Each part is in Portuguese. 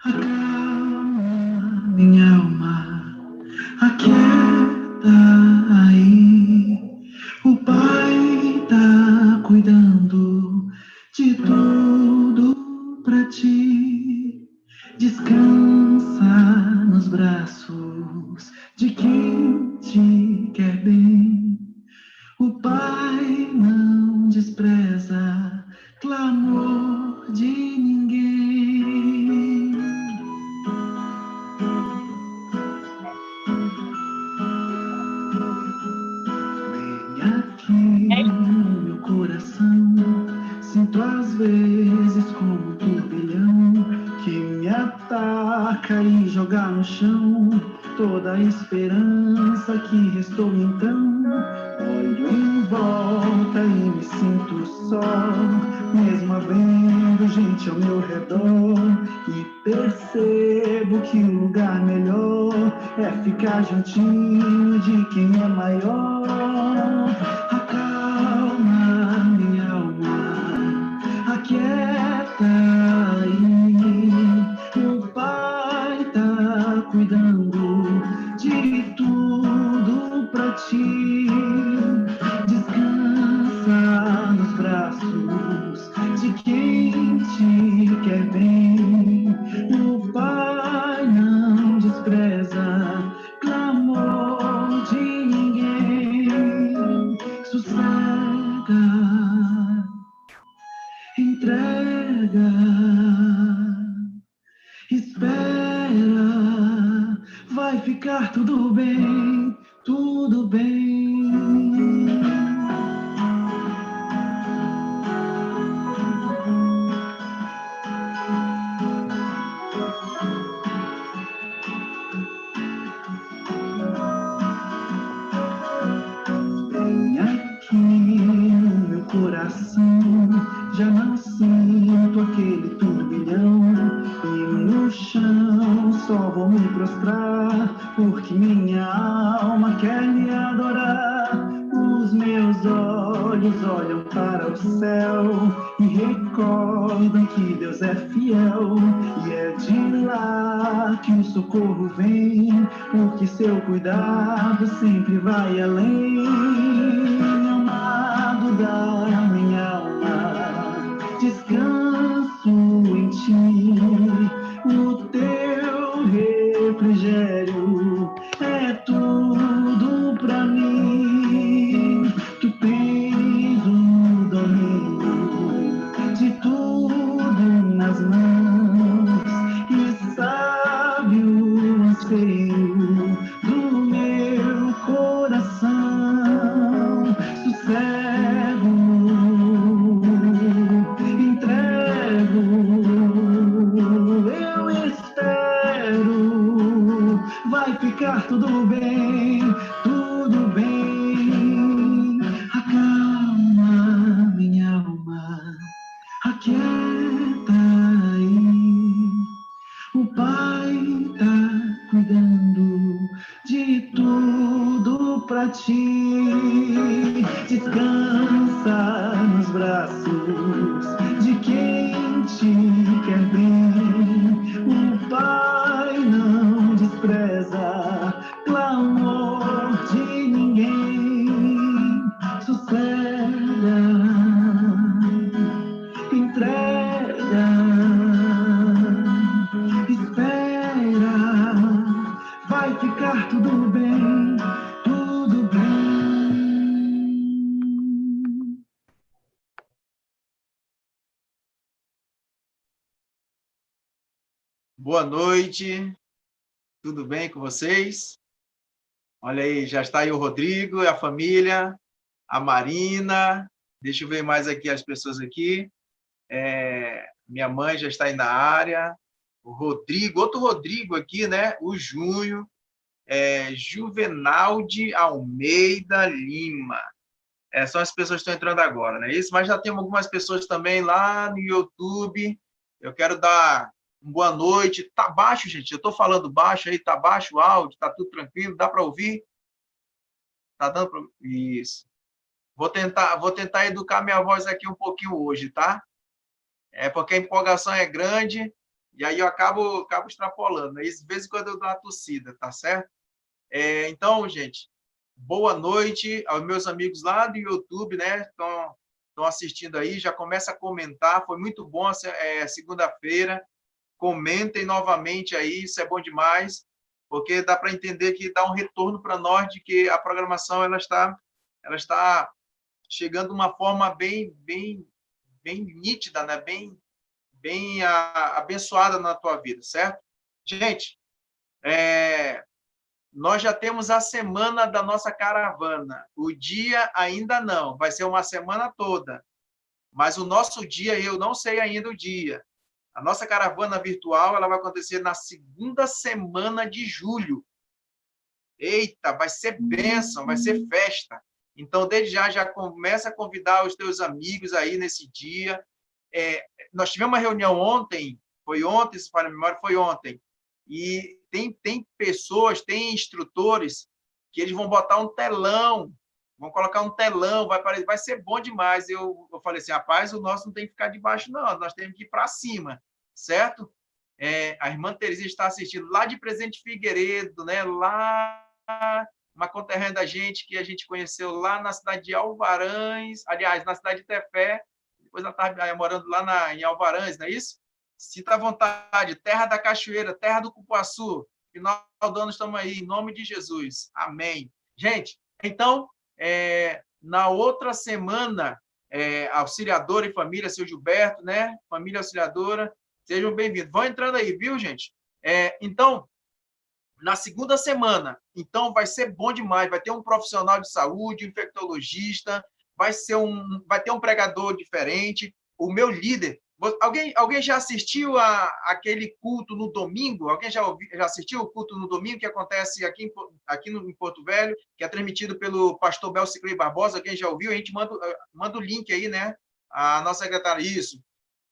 Acalma minha alma, aquieta aí. O Pai tá cuidando de tudo pra ti. Descansa nos braços de quem te quer bem. O Pai não despreza clamor de ninguém. Vem aqui no meu coração, sinto às vezes como um turbilhão que me ataca e joga no chão toda a esperança que restou então. Olho em volta e me sinto só, mesmo havendo gente ao meu redor, e percebo que o lugar melhor é ficar juntinho de quem é maior. Acalma minha alma, aquieta aí. O Pai tá cuidando de tudo pra ti. Descansa nos braços de quem te quer bem. O Pai não despreza clamor de ninguém. Sossega, entrega, espera, vai ficar tudo bem, tudo bem. Vem aqui no meu coração, já não sinto aquele turbilhão, e no chão só vou me prostrar, porque minha alma quer me adorar. Os meus olhos olham para o céu e recordam que Deus é fiel, e é de lá que o socorro vem, porque seu cuidado sempre vai além. Amado da minha alma, descanso em ti, o teu refrigério é tudo pra mim. Tu tens o domínio de tudo nas mãos e sabe o anseio do meu coração. Sossego, entrego, eu espero, vai ficar tudo bem, tudo bem. Acalma minha alma, aquieta aí. O Pai tá cuidando de tudo pra ti. Descansa nos braços de quem te quer bem. O Pai não despreza clamor de ninguém. Sossega, entrega, espera, vai ficar tudo bem, tudo bem. Boa noite, tudo bem com vocês? Olha aí, já está aí o Rodrigo e a família, a Marina, deixa eu ver mais aqui as pessoas aqui. Minha mãe já está aí na área, o Rodrigo, outro Rodrigo aqui, né? O Júnior, Juvenalde Almeida Lima. São as pessoas que estão entrando agora, né? Isso, mas já temos algumas pessoas também lá no YouTube. Eu quero dar uma boa noite. Tá baixo, gente? Eu estou falando baixo aí, tá baixo o áudio, tá tudo tranquilo, dá para ouvir? Tá dando para... Isso. Vou tentar educar minha voz aqui um pouquinho hoje, tá? Porque a empolgação é grande E aí eu acabo extrapolando. Aí, de vez em quando eu dou uma tossida, tá certo? Então, gente, boa noite aos meus amigos lá do YouTube, né? Estão assistindo aí, já começa a comentar. Foi muito bom segunda-feira. Comentem novamente aí, isso é bom demais, porque dá para entender que dá um retorno para nós de que a programação ela está chegando de uma forma bem nítida, né? Bem abençoada na tua vida, certo? Gente, nós já temos a semana da nossa caravana. O dia ainda não, vai ser uma semana toda. Mas o nosso dia, eu não sei ainda o dia. A nossa caravana virtual ela vai acontecer na segunda semana de julho. Eita, vai ser bênção, vai ser festa. Então, desde já começa a convidar os teus amigos aí nesse dia. Nós tivemos uma reunião ontem, se falha a memória, foi ontem. E tem pessoas, tem instrutores que eles vão botar um telão, vão colocar um telão, vai ser bom demais. Eu falei assim, rapaz, o nosso não tem que ficar debaixo, não, nós temos que ir para cima, certo? A irmã Terezinha está assistindo lá de Presidente Figueiredo, né? Lá, uma conterrânea da gente, que a gente conheceu lá na cidade de Alvarães, aliás, na cidade de Tefé, depois ela estava morando lá em Alvarães, não é isso? Sinta à vontade, terra da cachoeira, terra do cupuaçu, final do ano estamos aí, em nome de Jesus. Amém. Gente, então, na outra semana, Auxiliadora e Família, seu Gilberto, né? Família Auxiliadora, sejam bem-vindos. Vão entrando aí, viu, gente? Então, na segunda semana, então vai ser bom demais, vai ter um profissional de saúde, um infectologista, vai ter um pregador diferente, o meu líder. Alguém já assistiu aquele culto no domingo? Alguém já assistiu o culto no domingo que acontece aqui em Porto Velho, que é transmitido pelo pastor Belciclei Barbosa? Alguém já ouviu? A gente manda o link aí, né? A nossa secretária, isso.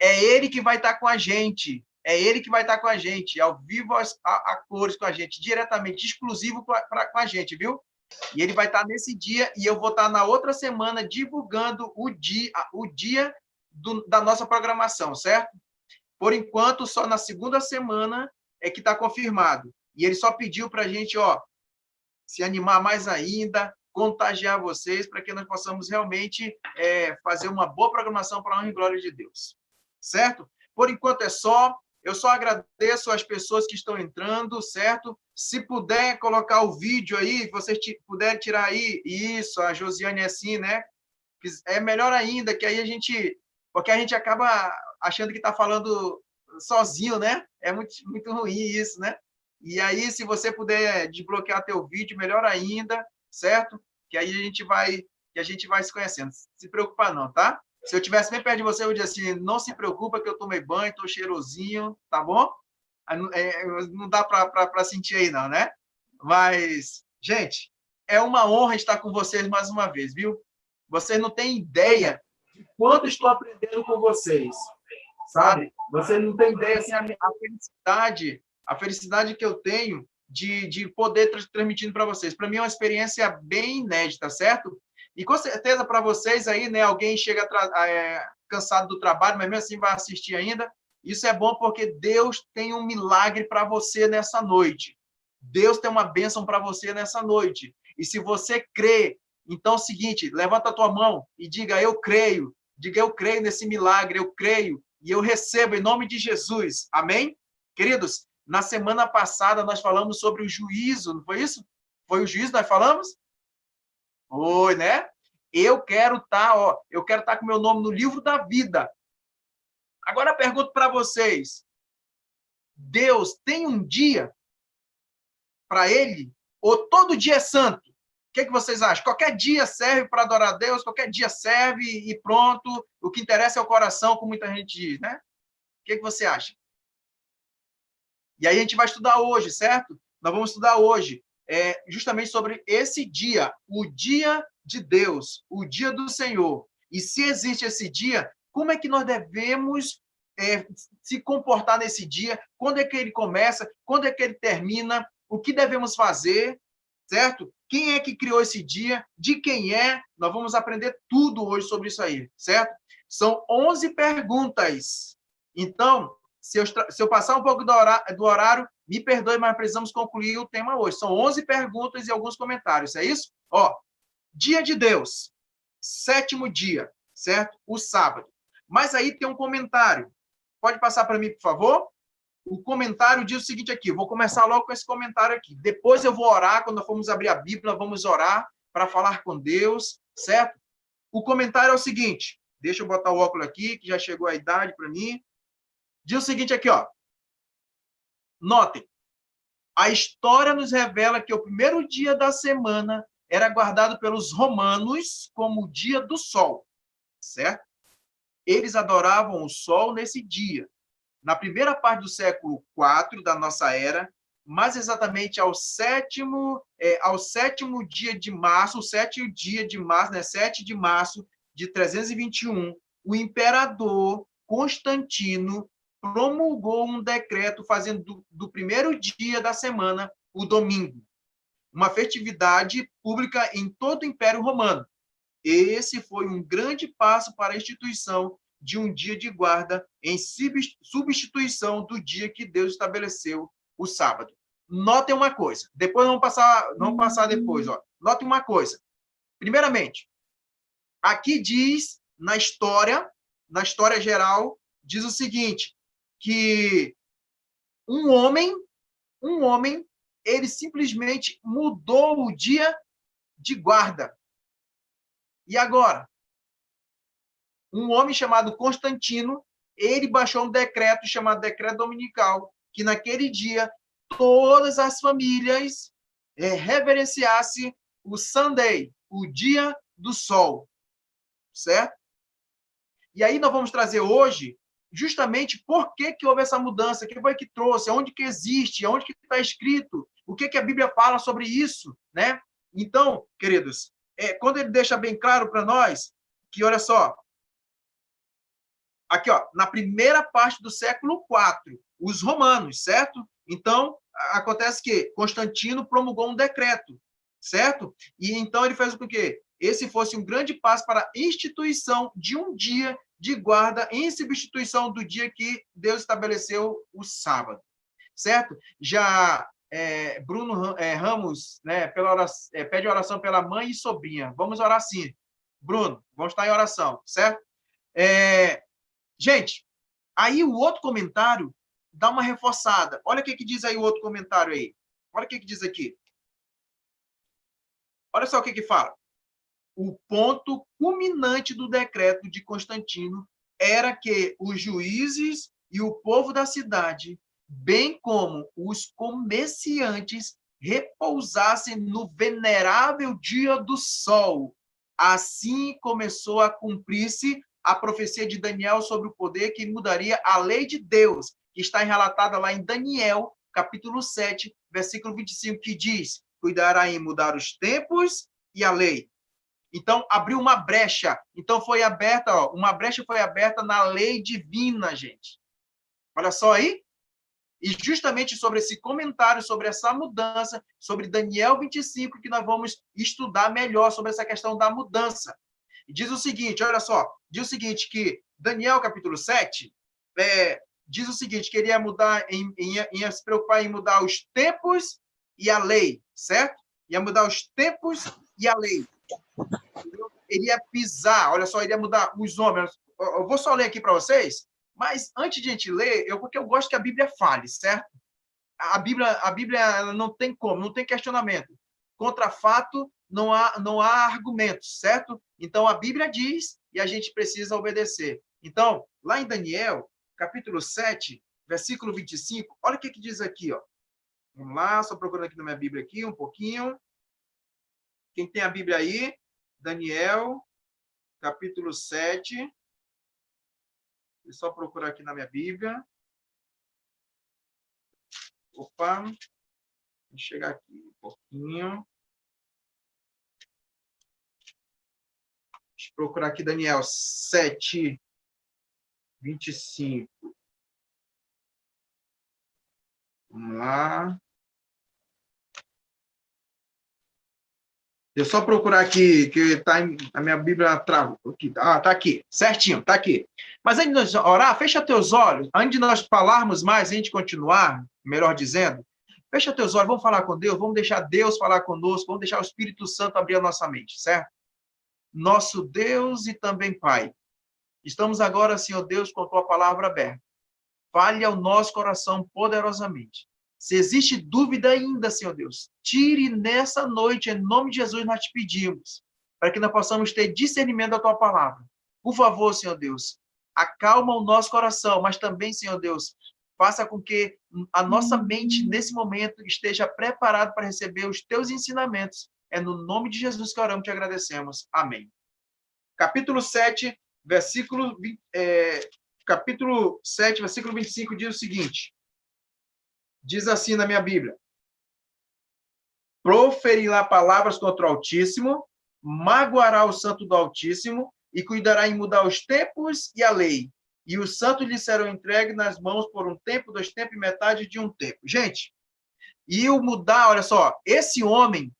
É ele que vai estar com a gente. É ele que vai estar com a gente, ao vivo, a cores com a gente, diretamente, exclusivo com a gente, viu? E ele vai estar nesse dia, e eu vou estar na outra semana divulgando o dia da nossa programação, certo? Por enquanto, só na segunda semana é que está confirmado. E ele só pediu para a gente, se animar mais ainda, contagiar vocês, para que nós possamos realmente fazer uma boa programação para a honra e glória de Deus. Certo? Por enquanto é só. Eu só agradeço as pessoas que estão entrando, certo? Se puder colocar o vídeo aí, vocês puderem tirar aí, isso, a Josiane é assim, né? É melhor ainda, que aí porque a gente acaba achando que está falando sozinho, né? É muito ruim isso, né? E aí, se você puder desbloquear teu vídeo, melhor ainda, certo? Que aí a gente vai se conhecendo. Se preocupar não, tá? Se eu estivesse bem perto de você, eu diria assim, não se preocupa que eu tomei banho, estou cheirosinho, tá bom? Não dá para sentir aí não, né? Mas, gente, é uma honra estar com vocês mais uma vez, viu? Vocês não têm ideia de quanto estou aprendendo com vocês, sabe? Vocês não têm ideia, assim, a felicidade que eu tenho de poder transmitindo para vocês. Para mim é uma experiência bem inédita, certo? E com certeza para vocês aí, né? Alguém chega cansado do trabalho, mas mesmo assim vai assistir ainda. Isso é bom porque Deus tem um milagre para você nessa noite. Deus tem uma bênção para você nessa noite. E se você crê, então é o seguinte, levanta a tua mão e diga, eu creio. Diga, eu creio nesse milagre, eu creio e eu recebo em nome de Jesus. Amém? Queridos, na semana passada nós falamos sobre o juízo, não foi isso? Foi o juízo que nós falamos? Foi, né? Eu quero estar com meu nome no livro da vida. Agora eu pergunto para vocês, Deus tem um dia para ele? Ou todo dia é santo? O que vocês acham? Qualquer dia serve para adorar a Deus, qualquer dia serve e pronto. O que interessa é o coração, como muita gente diz, né? O que você acha? E aí a gente vai estudar hoje, certo? Nós vamos estudar hoje justamente sobre esse dia, o dia de Deus, o dia do Senhor. E se existe esse dia, como é que nós devemos se comportar nesse dia? Quando é que ele começa? Quando é que ele termina? O que devemos fazer? Certo? Quem é que criou esse dia? De quem é? Nós vamos aprender tudo hoje sobre isso aí, certo? São 11 perguntas. Então, Se eu passar um pouco do horário, me perdoe, mas precisamos concluir o tema hoje. São 11 perguntas e alguns comentários, é isso? Ó, dia de Deus, 7º dia, certo? O sábado. Mas aí tem um comentário. Pode passar para mim, por favor? O comentário diz o seguinte aqui, vou começar logo com esse comentário aqui. Depois eu vou orar, quando formos abrir a Bíblia, vamos orar para falar com Deus, certo? O comentário é o seguinte, deixa eu botar o óculos aqui, que já chegou a idade para mim. Diz o seguinte aqui, ó. Notem, a história nos revela que o primeiro dia da semana era guardado pelos romanos como o dia do sol, certo? Eles adoravam o sol nesse dia. Na primeira parte do século IV da nossa era, mais exatamente ao sétimo dia de março, o 7 dia de março, né, 7 de março de 321, o imperador Constantino promulgou um decreto fazendo do primeiro dia da semana o domingo, uma festividade pública em todo o Império Romano. Esse foi um grande passo para a instituição de um dia de guarda em substituição do dia que Deus estabeleceu, o sábado. Notem uma coisa, depois vamos passar depois, ó. Notem uma coisa. Primeiramente, aqui diz na história geral, diz o seguinte, que um homem, ele simplesmente mudou o dia de guarda. E agora? Um homem chamado Constantino, ele baixou um decreto chamado Decreto Dominical, que naquele dia todas as famílias reverenciassem o Sunday, o dia do sol, certo? E aí nós vamos trazer hoje justamente por que houve essa mudança, o que foi que trouxe, onde que existe, onde que está escrito, o que a Bíblia fala sobre isso, né? Então, queridos, quando ele deixa bem claro para nós que, olha só, aqui, ó, na primeira parte do século IV, os romanos, certo? Então, acontece que Constantino promulgou um decreto, certo? E então ele fez com que esse fosse um grande passo para a instituição de um dia de guarda em substituição do dia que Deus estabeleceu, o sábado, certo? Já Bruno Ramos, né, pede oração pela mãe e sobrinha. Vamos orar sim. Bruno, vamos estar em oração, certo? Gente, aí o outro comentário dá uma reforçada. Olha o que diz aí o outro comentário aí. Olha o que diz aqui. Olha só o que fala. O ponto culminante do decreto de Constantino era que os juízes e o povo da cidade, bem como os comerciantes, repousassem no venerável dia do sol. Assim começou a cumprir-se a profecia de Daniel sobre o poder que mudaria a lei de Deus, que está relatada lá em Daniel, capítulo 7, versículo 25, que diz: cuidará em mudar os tempos e a lei. Então, abriu uma brecha. Então, foi aberta, ó, uma brecha foi aberta na lei divina, gente. Olha só aí. E justamente sobre esse comentário, sobre essa mudança, sobre Daniel 25, que nós vamos estudar melhor sobre essa questão da mudança. E diz o seguinte, olha só, diz o seguinte, que Daniel, capítulo 7, diz o seguinte, que ele ia mudar, ia se preocupar em mudar os tempos e a lei, certo? Ia mudar os tempos e a lei. Ele ia pisar, olha só, ele ia mudar os homens. Eu vou só ler aqui para vocês, mas antes de a gente ler, porque eu gosto que a Bíblia fale, certo? A Bíblia ela não tem como, não tem questionamento. Contra fato, não há argumentos, certo? Então, a Bíblia diz e a gente precisa obedecer. Então, lá em Daniel, capítulo 7, versículo 25, olha o que diz aqui, ó. Vamos lá, só procurando aqui na minha Bíblia aqui um pouquinho. Quem tem a Bíblia aí? Daniel, capítulo 7. Vou só procurar aqui na minha Bíblia. Opa, deixa eu chegar aqui um pouquinho. Deixa eu procurar aqui Daniel 7, 25. Vamos lá. Deixa eu só procurar aqui, que tá a minha Bíblia trava. Tá aqui, certinho, tá aqui. Mas antes de nós orar, fecha teus olhos. Antes de nós falarmos mais, antes de continuar, melhor dizendo, fecha teus olhos, vamos falar com Deus, vamos deixar Deus falar conosco, vamos deixar o Espírito Santo abrir a nossa mente, certo? Nosso Deus e também Pai, estamos agora, Senhor Deus, com a tua palavra aberta. Fale ao nosso coração poderosamente. Se existe dúvida ainda, Senhor Deus, tire nessa noite, em nome de Jesus, nós te pedimos, para que nós possamos ter discernimento da tua palavra. Por favor, Senhor Deus, acalma o nosso coração, mas também, Senhor Deus, faça com que a nossa mente, nesse momento, esteja preparada para receber os teus ensinamentos. É no nome de Jesus que oramos e te agradecemos. Amém. Capítulo 7, capítulo 7, versículo 25, diz o seguinte. Diz assim na minha Bíblia: proferirá palavras contra o Altíssimo, magoará o santo do Altíssimo e cuidará em mudar os tempos e a lei. E os santos lhe serão entregues nas mãos por um tempo, 2 tempos e metade de um tempo. Gente, e o mudar, olha só, esse homem,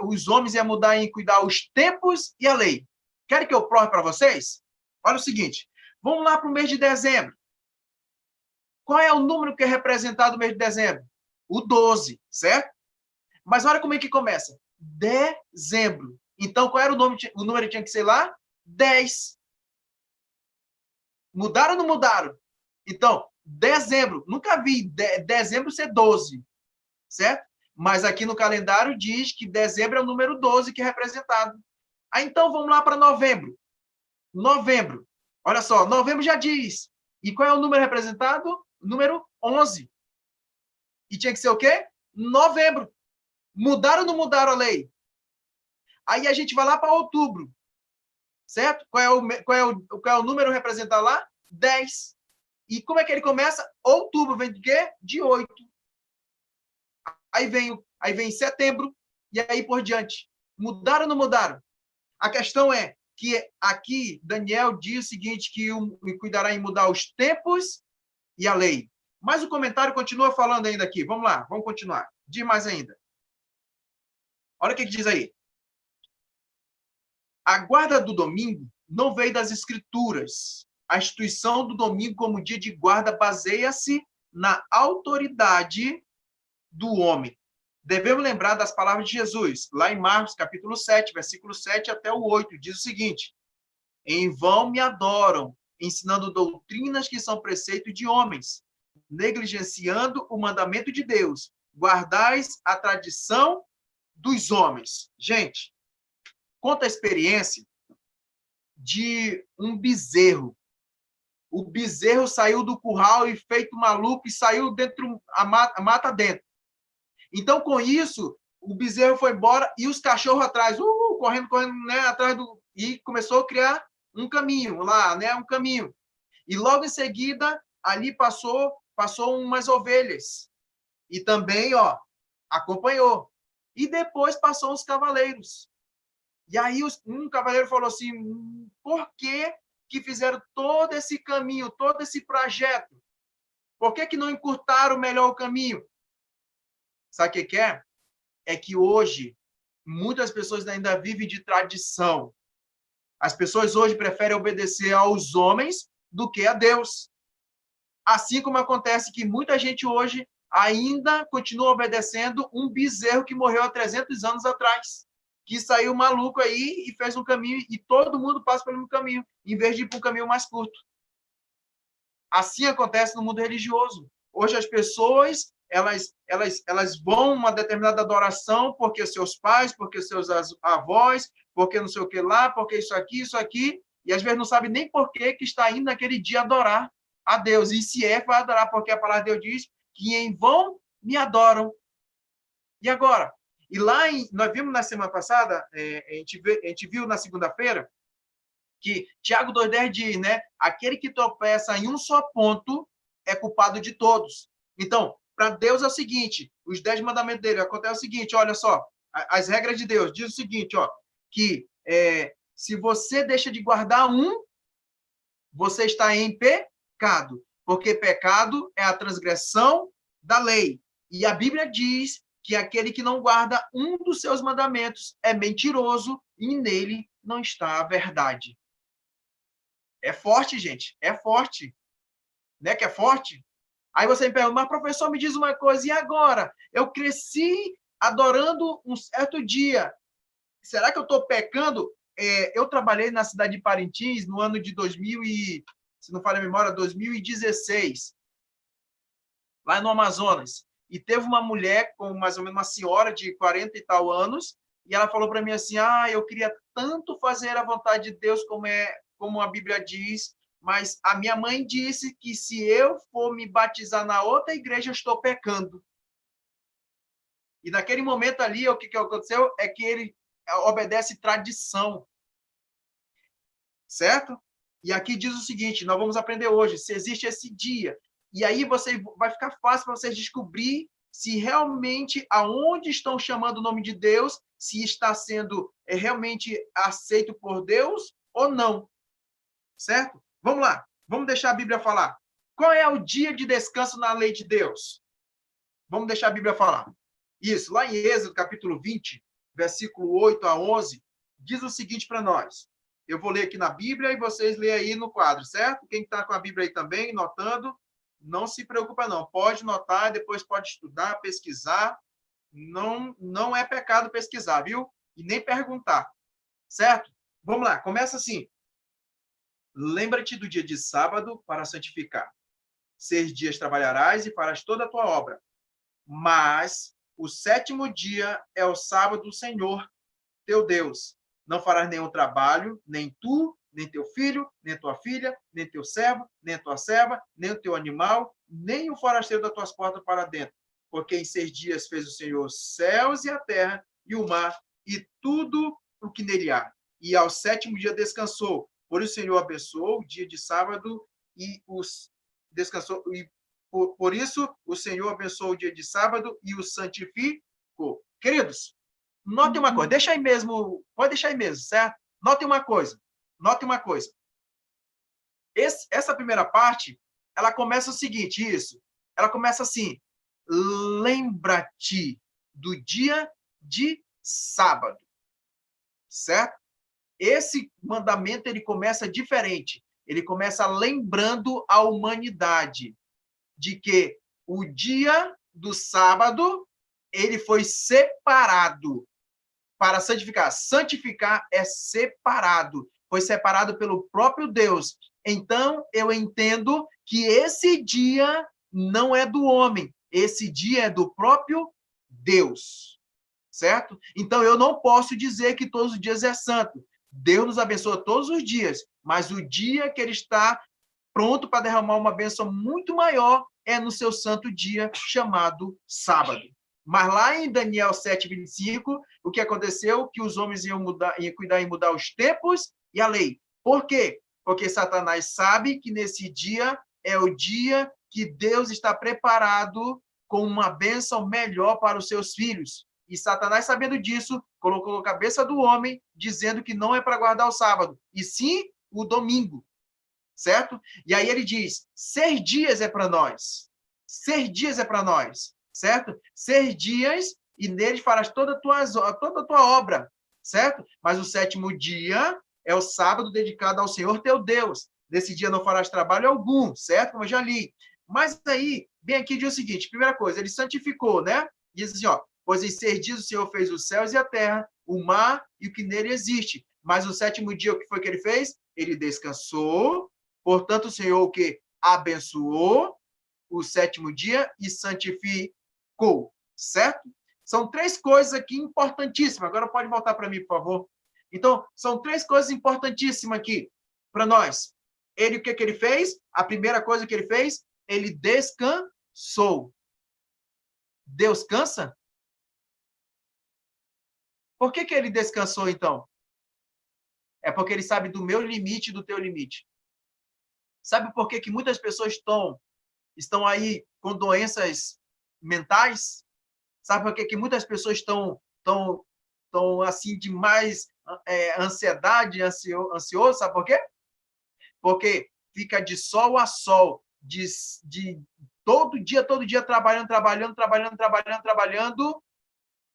os homens iam mudar em cuidar os tempos e a lei. Querem que eu prove para vocês? Olha o seguinte, vamos lá para o mês de dezembro. Qual é o número que é representado no mês de dezembro? O 12, certo? Mas olha como é que começa. Dezembro. Então, qual era o número que tinha que ser lá? 10. Mudaram ou não mudaram? Então, dezembro. Nunca vi dezembro ser 12, certo? Mas aqui no calendário diz que dezembro é o número 12 que é representado. Aí, então, vamos lá para novembro. Novembro. Olha só, novembro já diz. E qual é o número representado? Número 11. E tinha que ser o quê? Novembro. Mudaram ou não mudaram a lei? Aí a gente vai lá para outubro. Certo? Qual é o número representado lá? 10. E como é que ele começa? Outubro vem de quê? De 8. Aí vem setembro e aí por diante. Mudaram ou não mudaram? A questão é que aqui Daniel diz o seguinte, que cuidará em mudar os tempos e a lei. Mas o comentário continua falando ainda aqui. Vamos lá, vamos continuar. Diz mais ainda. Olha o que diz aí. A guarda do domingo não veio das escrituras. A instituição do domingo como dia de guarda baseia-se na autoridade do homem. Devemos lembrar das palavras de Jesus, lá em Marcos, capítulo 7, versículo 7 até o 8, diz o seguinte: em vão me adoram, ensinando doutrinas que são preceito de homens, negligenciando o mandamento de Deus. Guardais a tradição dos homens. Gente, conta a experiência de um bezerro. O bezerro saiu do curral e feito maluco e saiu dentro a mata dentro. Então, com isso, o bezerro foi embora e os cachorros atrás, correndo, né, atrás e começou a criar um caminho lá, né, um caminho. E logo em seguida, ali passou umas ovelhas. E também, acompanhou. E depois passou os cavaleiros. E aí um cavaleiro falou assim, por que fizeram todo esse caminho, todo esse trajeto? Por que não encurtaram melhor o caminho? Sabe o que é? É que hoje, muitas pessoas ainda vivem de tradição. As pessoas hoje preferem obedecer aos homens do que a Deus. Assim como acontece que muita gente hoje ainda continua obedecendo um bezerro que morreu há 300 anos atrás, que saiu maluco aí e fez um caminho, e todo mundo passa pelo mesmo caminho, em vez de ir para um caminho mais curto. Assim acontece no mundo religioso. Hoje as pessoas, elas vão a uma determinada adoração porque seus pais, porque seus avós, porque não sei o que lá, porque isso aqui, e às vezes não sabe nem por que está indo naquele dia adorar a Deus. E se vai adorar, porque a palavra de Deus diz que em vão me adoram. E agora? E lá, nós vimos na semana passada, a gente viu na segunda-feira, que Tiago 2,10 diz, né? Aquele que tropeça em um só ponto é culpado de todos. Então, para Deus é o seguinte, os 10 mandamentos dele, acontece o seguinte, olha só, as regras de Deus, diz o seguinte, que se você deixa de guardar um, você está em pecado, porque pecado é a transgressão da lei. E a Bíblia diz que aquele que não guarda um dos seus mandamentos é mentiroso e nele não está a verdade. É forte, gente. É forte. Né que é forte? Aí você me pergunta, mas professor, me diz uma coisa, e agora? Eu cresci adorando um certo dia. Será que eu estou pecando? Eu trabalhei na cidade de Parintins no ano de 2000 e, se não falha a memória, 2016, lá no Amazonas. E teve uma mulher, com mais ou menos uma senhora de 40 e tal anos, e ela falou para mim assim, eu queria tanto fazer a vontade de Deus como a Bíblia diz, mas a minha mãe disse que se eu for me batizar na outra igreja, eu estou pecando. E naquele momento ali, o que aconteceu é que ele obedece tradição. Certo? E aqui diz o seguinte, nós vamos aprender hoje, se existe esse dia. E aí vai ficar fácil para vocês descobrir se realmente aonde estão chamando o nome de Deus, se está sendo realmente aceito por Deus ou não. Certo? Vamos lá, vamos deixar a Bíblia falar. Qual é o dia de descanso na lei de Deus? Vamos deixar a Bíblia falar. Isso, lá em Êxodo, capítulo 20, versículo 8 a 11, diz o seguinte para nós. Eu vou ler aqui na Bíblia e vocês leem aí no quadro, certo? Quem está com a Bíblia aí também, notando, não se preocupa não. Pode notar, depois pode estudar, pesquisar. Não é pecado pesquisar, viu? E nem perguntar, certo? Vamos lá, começa assim. Lembra-te do dia de sábado para santificar. 6 dias trabalharás e farás toda a tua obra. Mas o 7º dia é o sábado do Senhor, teu Deus. Não farás nenhum trabalho, nem tu, nem teu filho, nem tua filha, nem teu servo, nem tua serva, nem o teu animal, nem o forasteiro das tuas portas para dentro. Porque em 6 dias fez o Senhor os céus e a terra, e o mar, e tudo o que nele há. E ao 7º dia descansou. Por isso o Senhor abençoou o dia de sábado e os descansou. E por isso o Senhor abençoou o dia de sábado e o santificou. Queridos, note uma coisa, deixa aí mesmo, pode deixar aí mesmo, certo? Note uma coisa. Essa primeira parte, ela começa o seguinte, ela começa assim, lembra-te do dia de sábado, certo? Esse mandamento, ele começa diferente, ele começa lembrando a humanidade de que o dia do sábado, ele foi separado para santificar. Santificar é separado. Foi separado pelo próprio Deus. Então, eu entendo que esse dia não é do homem. Esse dia é do próprio Deus. Certo? Então, eu não posso dizer que todos os dias é santo. Deus nos abençoa todos os dias, mas o dia que ele está pronto para derramar uma bênção muito maior é no seu santo dia chamado sábado. Mas lá em Daniel 7:25, o que aconteceu? Que os homens iam cuidar em mudar os tempos e a lei. Por quê? Porque Satanás sabe que nesse dia é o dia que Deus está preparado com uma bênção melhor para os seus filhos. E Satanás, sabendo disso, colocou a cabeça do homem, dizendo que não é para guardar o sábado, e sim o domingo. Certo? E aí ele diz, 6 dias é para nós. 6 dias é para nós. Certo? 6 dias e neles farás toda a tua obra. Certo? Mas o 7º dia é o sábado dedicado ao Senhor teu Deus. Nesse dia não farás trabalho algum. Certo? Como eu já li. Mas aí, bem aqui diz o seguinte, primeira coisa, ele santificou, né? Diz assim, pois em 6 dias o Senhor fez os céus e a terra, o mar e o que nele existe. Mas o 7º dia, o que foi que ele fez? Ele descansou. Portanto, o Senhor o que abençoou o 7º dia e santificou, certo? São 3 coisas aqui importantíssimas. Agora pode voltar para mim, por favor. Então, são 3 coisas importantíssimas aqui para nós. Ele, o que ele fez? A primeira coisa que ele fez, ele descansou. Deus cansa? Por que ele descansou, então? É porque ele sabe do meu limite e do teu limite. Sabe por que muitas pessoas estão aí com doenças mentais? Sabe por que muitas pessoas estão assim, de mais ansiedade, ansioso? Sabe por quê? Porque fica de sol a sol, de todo dia, trabalhando,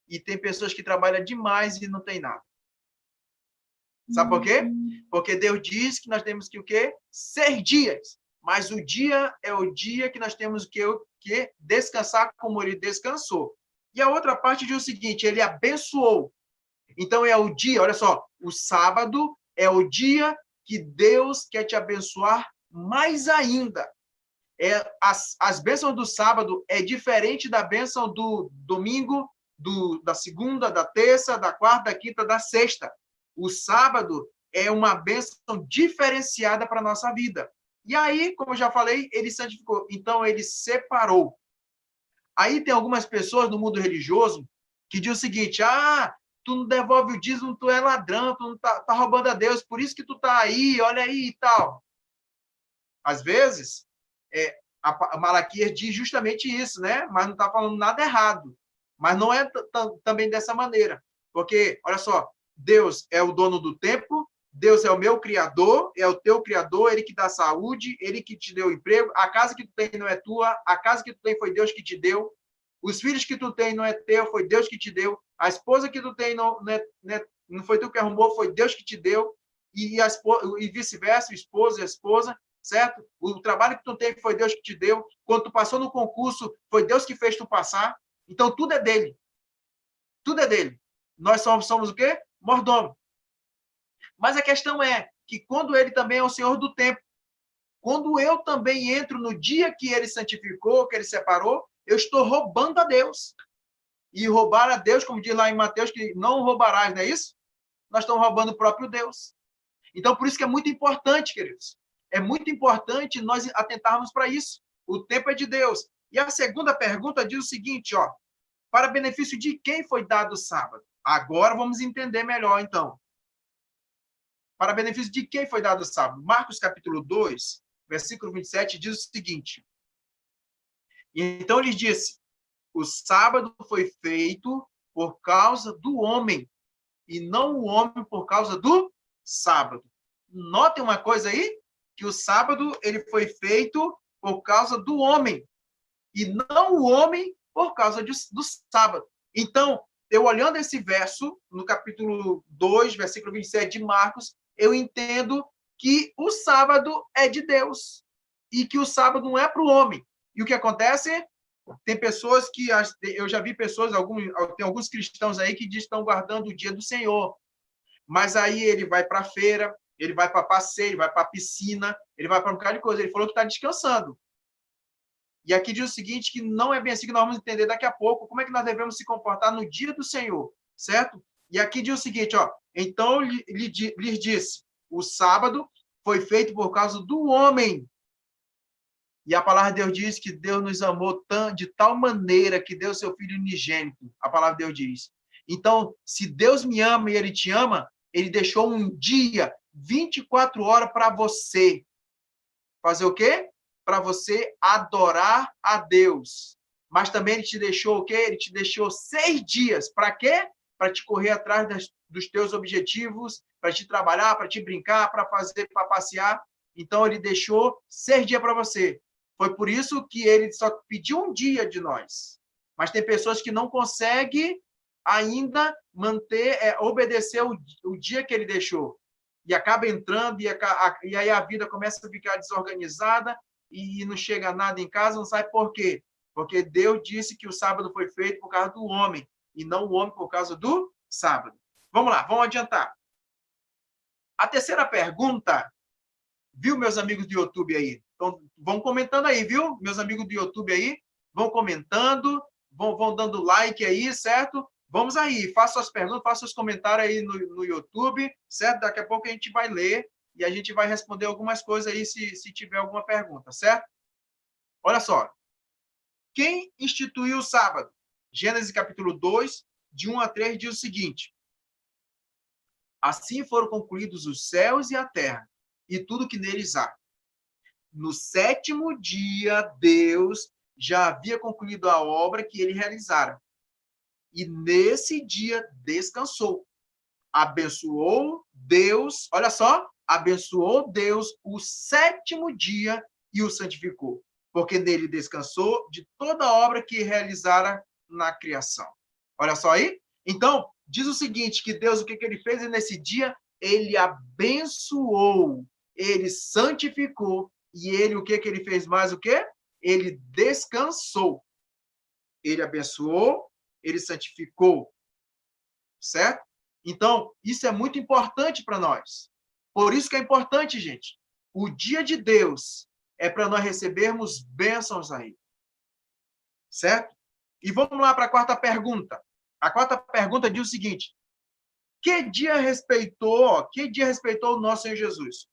e tem pessoas que trabalham demais e não tem nada. Sabe por quê? Porque Deus diz que nós temos que o quê? 6 dias. Mas o dia é o dia que nós temos que descansar como ele descansou. E a outra parte diz o seguinte, ele abençoou. Então é o dia, olha só, o sábado é o dia que Deus quer te abençoar mais ainda. As bênçãos do sábado é diferente da bênção do domingo, da segunda, da terça, da quarta, da quinta, da sexta. O sábado é uma bênção diferenciada para a nossa vida. E aí, como eu já falei, ele santificou. Então, ele separou. Aí tem algumas pessoas no mundo religioso que dizem o seguinte, tu não devolve o dízimo, tu é ladrão, tu não tá roubando a Deus, por isso que tu tá aí, olha aí e tal. Às vezes, a Malaquias diz justamente isso, né? Mas não está falando nada errado. Mas não é também dessa maneira. Porque, olha só, Deus é o dono do tempo, Deus é o meu criador, é o teu criador, ele que dá saúde, ele que te deu emprego, a casa que tu tem não é tua, a casa que tu tem foi Deus que te deu, os filhos que tu tem não é teu, foi Deus que te deu, a esposa que tu tem não foi tu que arrumou, foi Deus que te deu, e vice-versa, o esposo e a esposa, certo? O trabalho que tu tem foi Deus que te deu, quando tu passou no concurso, foi Deus que fez tu passar, então tudo é dele. Tudo é dele. Nós somos o quê? Mordomo. Mas a questão é que quando ele também é o Senhor do tempo, quando eu também entro no dia que ele santificou, que ele separou, eu estou roubando a Deus. E roubar a Deus, como diz lá em Mateus, que não roubarás, não é isso? Nós estamos roubando o próprio Deus. Então, por isso que é muito importante, queridos. É muito importante nós atentarmos para isso. O tempo é de Deus. E a segunda pergunta diz o seguinte, para benefício de quem foi dado o sábado? Agora vamos entender melhor, então. Para benefício de quem foi dado o sábado? Marcos capítulo 2, versículo 27, diz o seguinte. Então lhes disse, o sábado foi feito por causa do homem, e não o homem por causa do sábado. Notem uma coisa aí, que o sábado ele foi feito por causa do homem, e não o homem por causa do sábado. Então, eu olhando esse verso, no capítulo 2, versículo 27 de Marcos, eu entendo que o sábado é de Deus e que o sábado não é para o homem. E o que acontece? Tem pessoas que, eu já vi pessoas, tem alguns cristãos aí que dizem que estão guardando o dia do Senhor, mas aí ele vai para a feira, ele vai para passeio, ele vai para a piscina, ele vai para um bocado de coisa. Ele falou que está descansando. E aqui diz o seguinte, que não é bem assim que nós vamos entender daqui a pouco, como é que nós devemos se comportar no dia do Senhor, certo? E aqui diz o seguinte, então lhes disse, o sábado foi feito por causa do homem. E a palavra de Deus diz que Deus nos amou de tal maneira que deu seu Filho unigênito. A palavra de Deus diz. Então, se Deus me ama e Ele te ama, Ele deixou um dia, 24 horas para você. Fazer o quê? Para você adorar a Deus. Mas também Ele te deixou o quê? Ele te deixou 6 dias. Para quê? Para te correr atrás dos teus objetivos, para te trabalhar, para te brincar, para passear. Então, Ele deixou 6 dias para você. Foi por isso que Ele só pediu um dia de nós. Mas tem pessoas que não conseguem ainda obedecer o dia que Ele deixou. E acaba entrando, e aí a vida começa a ficar desorganizada, e não chega nada em casa, não sabe por quê? Porque Deus disse que o sábado foi feito por causa do homem, e não o homem por causa do sábado. Vamos lá, vamos adiantar. A terceira pergunta, viu, meus amigos do YouTube aí? Então, vão comentando aí, viu? Meus amigos do YouTube aí, vão comentando, vão dando like aí, certo? Vamos aí, faça suas perguntas, faça seus comentários aí no YouTube, certo? Daqui a pouco a gente vai ler e a gente vai responder algumas coisas aí se tiver alguma pergunta, certo? Olha só. Quem instituiu o sábado? Gênesis capítulo 2, de 1 a 3, diz o seguinte. Assim foram concluídos os céus e a terra, e tudo que neles há. No 7º dia, Deus já havia concluído a obra que ele realizara. E nesse dia descansou. Abençoou Deus, olha só, abençoou Deus o 7º dia e o santificou, porque nele descansou de toda a obra que realizara na criação. Olha só aí. Então, diz o seguinte, que Deus, o que ele fez nesse dia? Ele abençoou, ele santificou, e ele, o que ele fez mais? O quê? Ele descansou. Ele abençoou, ele santificou, certo? Então, isso é muito importante para nós. Por isso que é importante, gente. O dia de Deus é para nós recebermos bênçãos aí. Certo? E vamos lá para a quarta pergunta. A quarta pergunta diz o seguinte: que dia respeitou o nosso Senhor Jesus?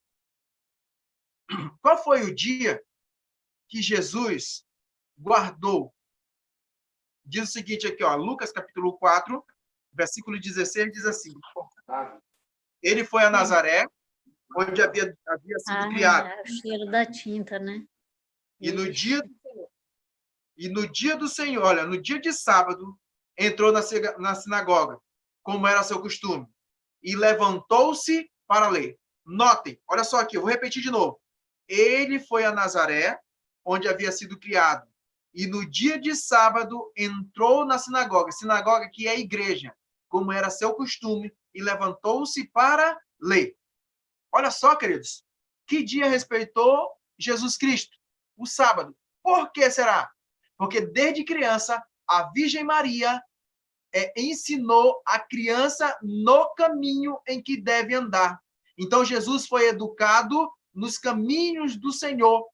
Qual foi o dia que Jesus guardou? Diz o seguinte aqui, ó, Lucas capítulo 4, versículo 16, diz assim: ele foi a Nazaré, onde havia sido criado. É o cheiro da tinta, né? E no dia do Senhor, olha, no dia de sábado, entrou na sinagoga, como era seu costume, e levantou-se para ler. Notem, olha só aqui, eu vou repetir de novo. Ele foi a Nazaré, onde havia sido criado, e no dia de sábado entrou na sinagoga que é a igreja, como era seu costume, e levantou-se para ler. Olha só, queridos, que dia respeitou Jesus Cristo? O sábado. Por que será? Porque desde criança, a Virgem Maria ensinou a criança no caminho em que deve andar. Então, Jesus foi educado nos caminhos do Senhor.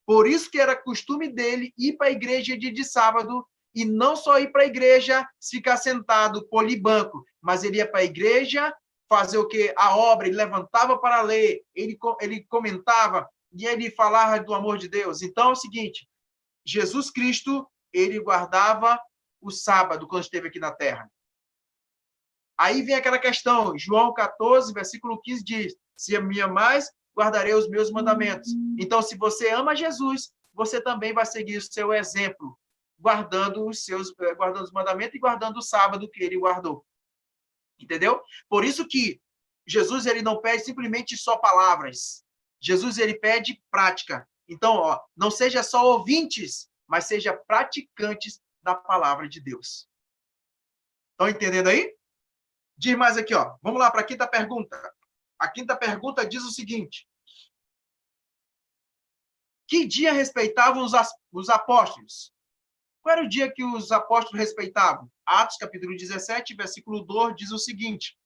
Por isso que era costume dele ir para a igreja dia de sábado, e não só ir para a igreja, ficar sentado, polibanco, mas ele ia para a igreja fazer o quê? A obra, ele levantava para ler, ele comentava, e ele falava do amor de Deus. Então, é o seguinte, Jesus Cristo, ele guardava o sábado quando esteve aqui na terra. Aí vem aquela questão, João 14, versículo 15 diz, se me amais, guardarei os meus mandamentos. Então, se você ama Jesus, você também vai seguir o seu exemplo, guardando os mandamentos e guardando o sábado que ele guardou. Entendeu? Por isso que Jesus, ele não pede simplesmente só palavras. Jesus, ele pede prática. Então, ó, não seja só ouvintes, mas seja praticantes da palavra de Deus. Estão entendendo aí? Diz mais aqui, ó. Vamos lá para a quinta pergunta. A quinta pergunta diz o seguinte: que dia respeitavam os apóstolos? Qual era o dia que os apóstolos respeitavam? Atos, capítulo 17, versículo 2, diz o seguinte: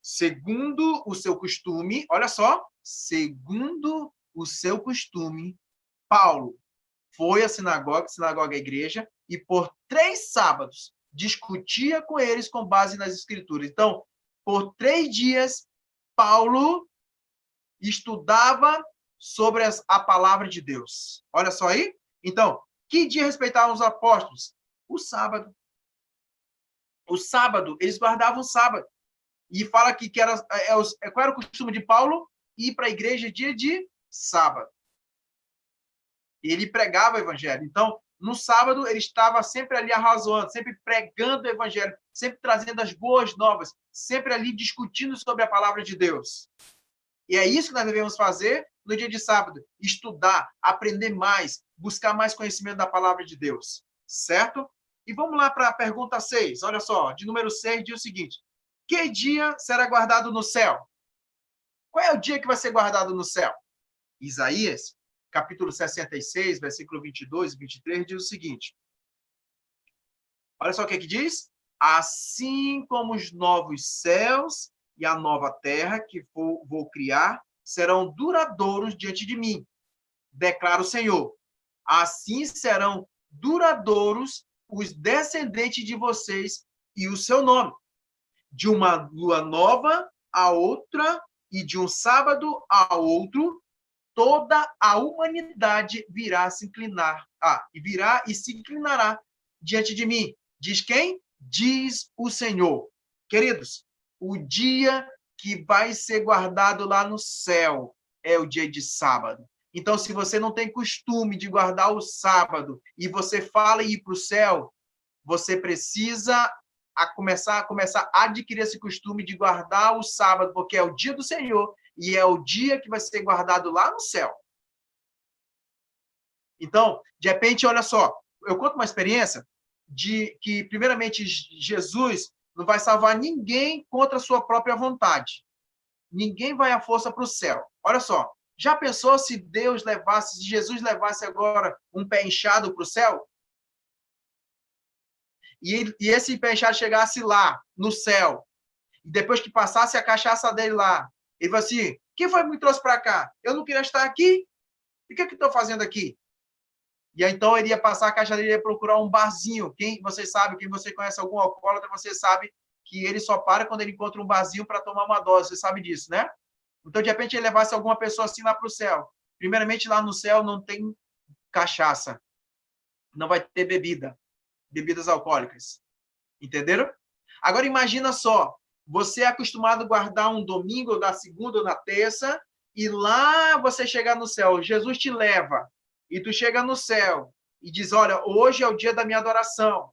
segundo o seu costume, olha só, segundo o seu costume, Paulo foi à sinagoga é igreja, e por 3 sábados discutia com eles com base nas escrituras. Então, por 3 dias, Paulo estudava sobre a palavra de Deus. Olha só aí. Então, que dia respeitavam os apóstolos? O sábado. O sábado, eles guardavam o sábado. E fala aqui que qual era o costume de Paulo? Ir para a igreja dia de sábado. E ele pregava o evangelho. Então, no sábado, ele estava sempre ali arrazoando, sempre pregando o evangelho, sempre trazendo as boas novas, sempre ali discutindo sobre a palavra de Deus. E é isso que nós devemos fazer no dia de sábado: estudar, aprender mais, buscar mais conhecimento da palavra de Deus. Certo? E vamos lá para a pergunta 6. Olha só, de número 6 diz o seguinte: que dia será guardado no céu? Qual é o dia que vai ser guardado no céu? Isaías, capítulo 66, versículo 22 e 23, diz o seguinte. Olha só o que diz. Assim como os novos céus e a nova terra que vou criar serão duradouros diante de mim, declara o Senhor. Assim serão duradouros os descendentes de vocês e o seu nome. De uma lua nova a outra e de um sábado a outro, toda a humanidade virá se inclinar. Virá e se inclinará diante de mim. Diz quem? Diz o Senhor. Queridos, o dia que vai ser guardado lá no céu é o dia de sábado. Então, se você não tem costume de guardar o sábado e você fala em ir para o céu, você precisa começar a adquirir esse costume de guardar o sábado, porque é o dia do Senhor e é o dia que vai ser guardado lá no céu. Então, de repente, olha só, eu conto uma experiência. de que, primeiramente, Jesus não vai salvar ninguém contra a sua própria vontade. Ninguém vai à força para o céu. Olha só, já pensou se Deus levasse, se Jesus levasse agora um pé inchado para o céu? E esse pé inchado chegasse lá, no céu, e depois que passasse a cachaça dele lá, ele falou assim, quem foi que me trouxe para cá? Eu não queria estar aqui? E o que eu estou fazendo aqui? E aí, então, ele ia passar a cachaça dele, ia procurar um barzinho. Quem você sabe, quem você conhece algum alcoólatra, você sabe que ele só para quando ele encontra um barzinho para tomar uma dose. Você sabe disso, né? Então, de repente, ele levasse alguma pessoa assim lá para o céu. Primeiramente, lá no céu não tem cachaça. Não vai ter bebidas alcoólicas. Entenderam? Agora, imagina só. Você é acostumado a guardar um domingo, ou na segunda ou na terça, e lá você chegar no céu. Jesus te leva. E tu chega no céu e diz, olha, hoje é o dia da minha adoração.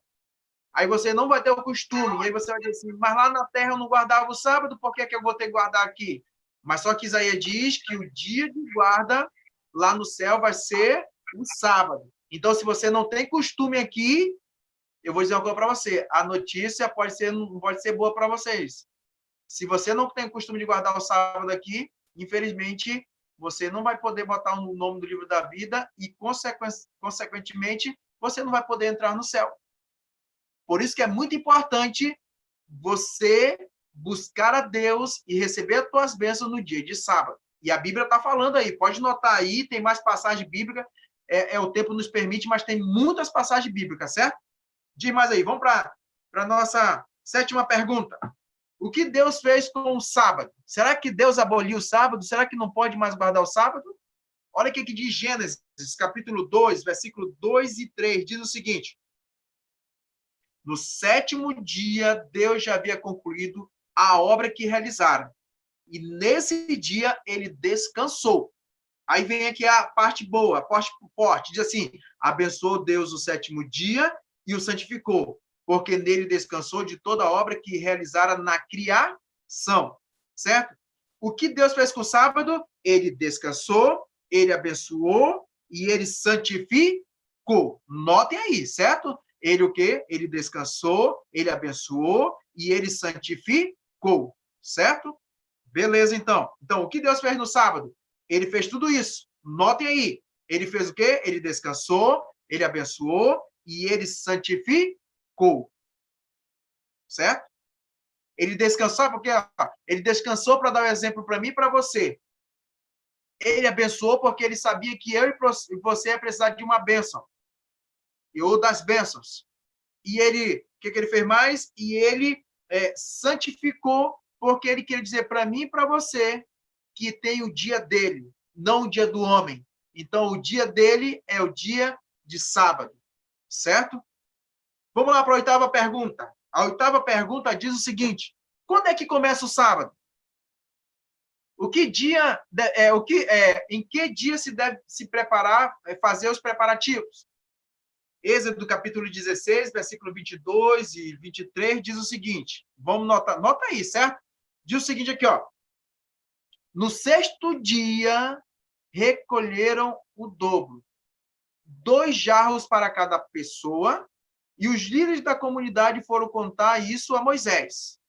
Aí você não vai ter o costume. E aí você vai dizer assim, mas lá na terra eu não guardava o sábado, por que eu vou ter que guardar aqui? Mas só que Isaías diz que o dia de guarda lá no céu vai ser o sábado. Então, se você não tem costume aqui, eu vou dizer uma coisa para você. A notícia não pode ser boa para vocês. Se você não tem costume de guardar o sábado aqui, infelizmente, você não vai poder botar o nome do livro da vida e, consequentemente, você não vai poder entrar no céu. Por isso que é muito importante você buscar a Deus e receber as tuas bênçãos no dia de sábado. E a Bíblia está falando aí, pode notar aí, tem mais passagem bíblica, o tempo nos permite, mas tem muitas passagens bíblicas, certo? Diz mais aí, vamos para a nossa 7ª pergunta. O que Deus fez com o sábado? Será que Deus aboliu o sábado? Será que não pode mais guardar o sábado? Olha o que diz Gênesis, capítulo 2, versículo 2 e 3, diz o seguinte, no 7º dia, Deus já havia concluído a obra que realizara. E nesse dia, ele descansou. Aí vem aqui a parte boa, a parte forte. Diz assim, abençoou Deus o 7º dia e o santificou, porque nele descansou de toda a obra que realizara na criação. Certo? O que Deus fez com o sábado? Ele descansou, ele abençoou e ele santificou. Notem aí, certo? Ele o quê? Ele descansou, ele abençoou e ele santificou. Certo? Beleza, então. Então, o que Deus fez no sábado? Ele fez tudo isso. Notem aí. Ele fez o quê? Ele descansou, ele abençoou e ele santificou. Certo? Ele descansou porque ele descansou para dar um exemplo para mim e para você. Ele abençoou porque ele sabia que eu e você ia precisar de uma bênção. Ou das bênçãos. E ele, o que ele fez mais? E ele santificou porque ele queria dizer para mim e para você que tem o dia dele, não o dia do homem. Então, o dia dele é o dia de sábado. Certo? Vamos lá para a 8ª pergunta. A 8ª pergunta diz o seguinte, quando é que começa o sábado? Em que dia se deve se preparar, fazer os preparativos? Êxodo capítulo 16, versículo 22 e 23, diz o seguinte, vamos notar, nota aí, certo? Diz o seguinte aqui, ó. No 6º dia, recolheram o dobro, 2 jarros para cada pessoa, e os líderes da comunidade foram contar isso a Moisés,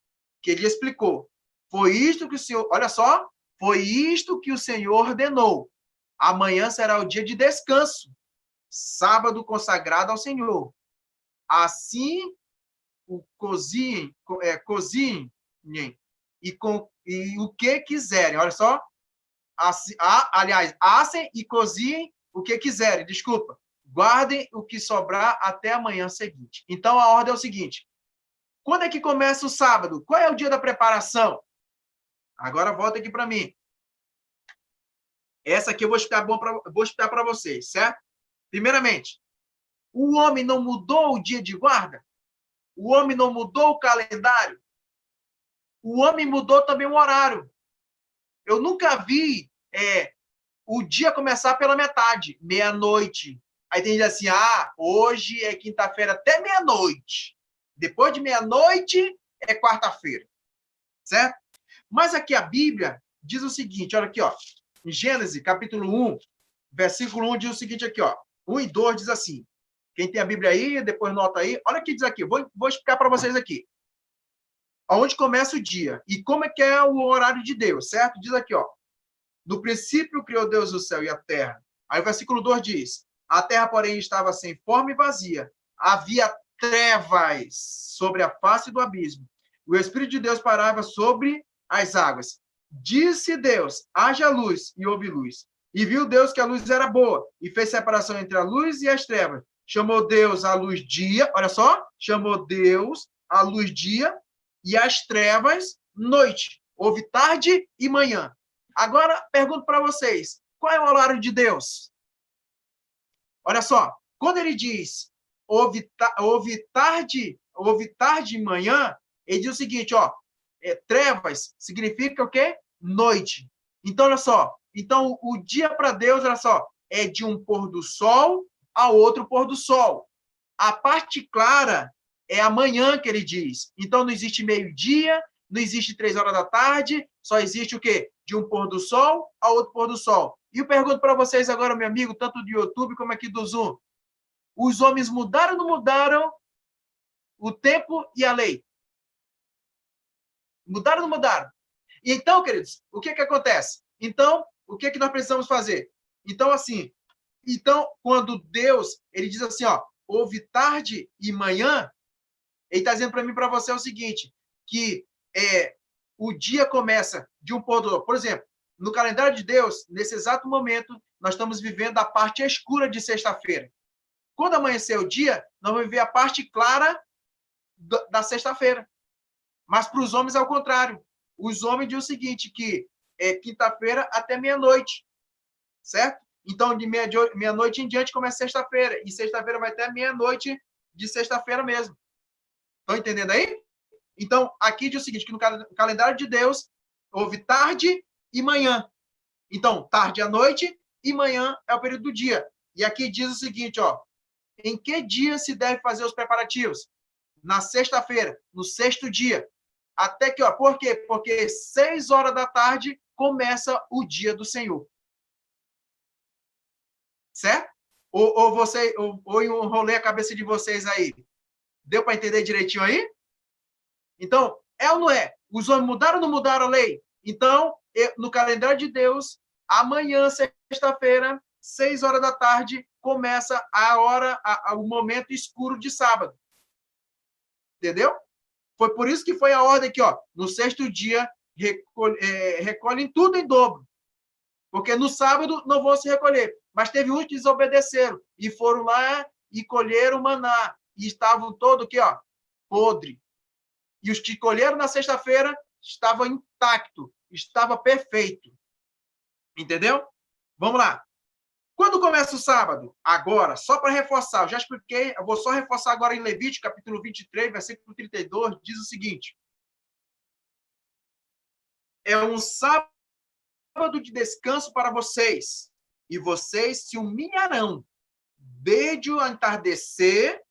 que ele explicou. Foi isto que o Senhor, olha só, foi isto que o Senhor ordenou. Amanhã será o dia de descanso, sábado consagrado ao Senhor. Assim, cozinhem e o que quiserem. Olha só. Aliás, assem e cozinhem o que quiserem. Desculpa. Guardem o que sobrar até amanhã seguinte. Então, a ordem é o seguinte. Quando é que começa o sábado? Qual é o dia da preparação? Agora, volta aqui para mim. Essa aqui eu vou explicar para vocês, certo? Primeiramente, o homem não mudou o dia de guarda? O homem não mudou o calendário? O homem mudou também o horário. Eu nunca vi o dia começar pela metade, meia-noite. Aí tem gente assim, hoje é quinta-feira até meia-noite. Depois de meia-noite é quarta-feira. Certo? Mas aqui a Bíblia diz o seguinte, olha aqui, ó. Em Gênesis, capítulo 1, versículo 1, diz o seguinte aqui, ó. 1 e 2 diz assim, Quem tem a Bíblia aí, depois nota aí. Olha o que diz aqui. Vou explicar para vocês aqui. Aonde começa o dia. E como é que é o horário de Deus, certo? Diz aqui, ó. No princípio criou Deus o céu e a terra. Aí o versículo 2 diz: a terra, porém, estava sem forma e vazia. Havia trevas sobre a face do abismo. O Espírito de Deus parava sobre as águas. Disse Deus: haja luz, e houve luz. E viu Deus que a luz era boa, e fez separação entre a luz e as trevas. Chamou Deus a luz dia, olha só, chamou Deus a luz dia e as trevas noite. Houve tarde e manhã. Agora, pergunto para vocês, qual é o horário de Deus? Olha só, quando ele diz houve tarde e manhã, ele diz o seguinte, ó, trevas significa o quê? Noite. Então, olha só, então o dia para Deus, olha só, é de um pôr do sol a outro pôr do sol. A parte clara é amanhã que ele diz. Então, não existe meio-dia, não existe 3 horas da tarde, só existe o quê? De um pôr do sol a outro pôr do sol. E eu pergunto para vocês agora, meu amigo, tanto do YouTube como aqui do Zoom. Os homens mudaram ou não mudaram o tempo e a lei? Mudaram ou não mudaram? E então, queridos, o que acontece? Então, o que nós precisamos fazer? Então, assim, quando Deus, ele diz assim, ó, houve tarde e manhã, ele está dizendo para mim e para você o seguinte, que o dia começa de um pôr do sol. Por exemplo, no calendário de Deus, nesse exato momento, nós estamos vivendo a parte escura de sexta-feira. Quando amanhecer o dia, nós vamos ver a parte clara da sexta-feira. Mas para os homens é o contrário. Os homens dizem o seguinte, que é quinta-feira até meia-noite, certo? Então, de meia-noite em diante começa sexta-feira. E sexta-feira vai até meia-noite de sexta-feira mesmo. Estão entendendo aí? Então, aqui diz o seguinte, que no calendário de Deus, houve tarde e manhã. Então, tarde à noite e manhã é o período do dia. E aqui diz o seguinte, ó, em que dia se deve fazer os preparativos? Na sexta-feira, no sexto dia. Até que, ó, por quê? Porque 6 horas da tarde começa o dia do Senhor. Certo? Ou enrolei a cabeça de vocês aí. Deu para entender direitinho aí? Então, é ou não é? Os homens mudaram ou não mudaram a lei? Então, no calendário de Deus, amanhã, sexta-feira, 6 horas da tarde, começa o momento escuro de sábado. Entendeu? Foi por isso que foi a ordem aqui, ó. No sexto dia, recolhem tudo em dobro. Porque no sábado não vão se recolher. Mas teve uns que desobedeceram e foram lá e colheram maná. E estavam todos aqui, ó, podre. E os que colheram na sexta-feira estavam intacto, estava perfeito. Entendeu? Vamos lá. Quando começa o sábado? Agora, só para reforçar, eu já expliquei, eu vou só reforçar agora em Levítico, capítulo 23, versículo 32, diz o seguinte: é um sábado de descanso para vocês, e vocês se humilharão desde o entardecer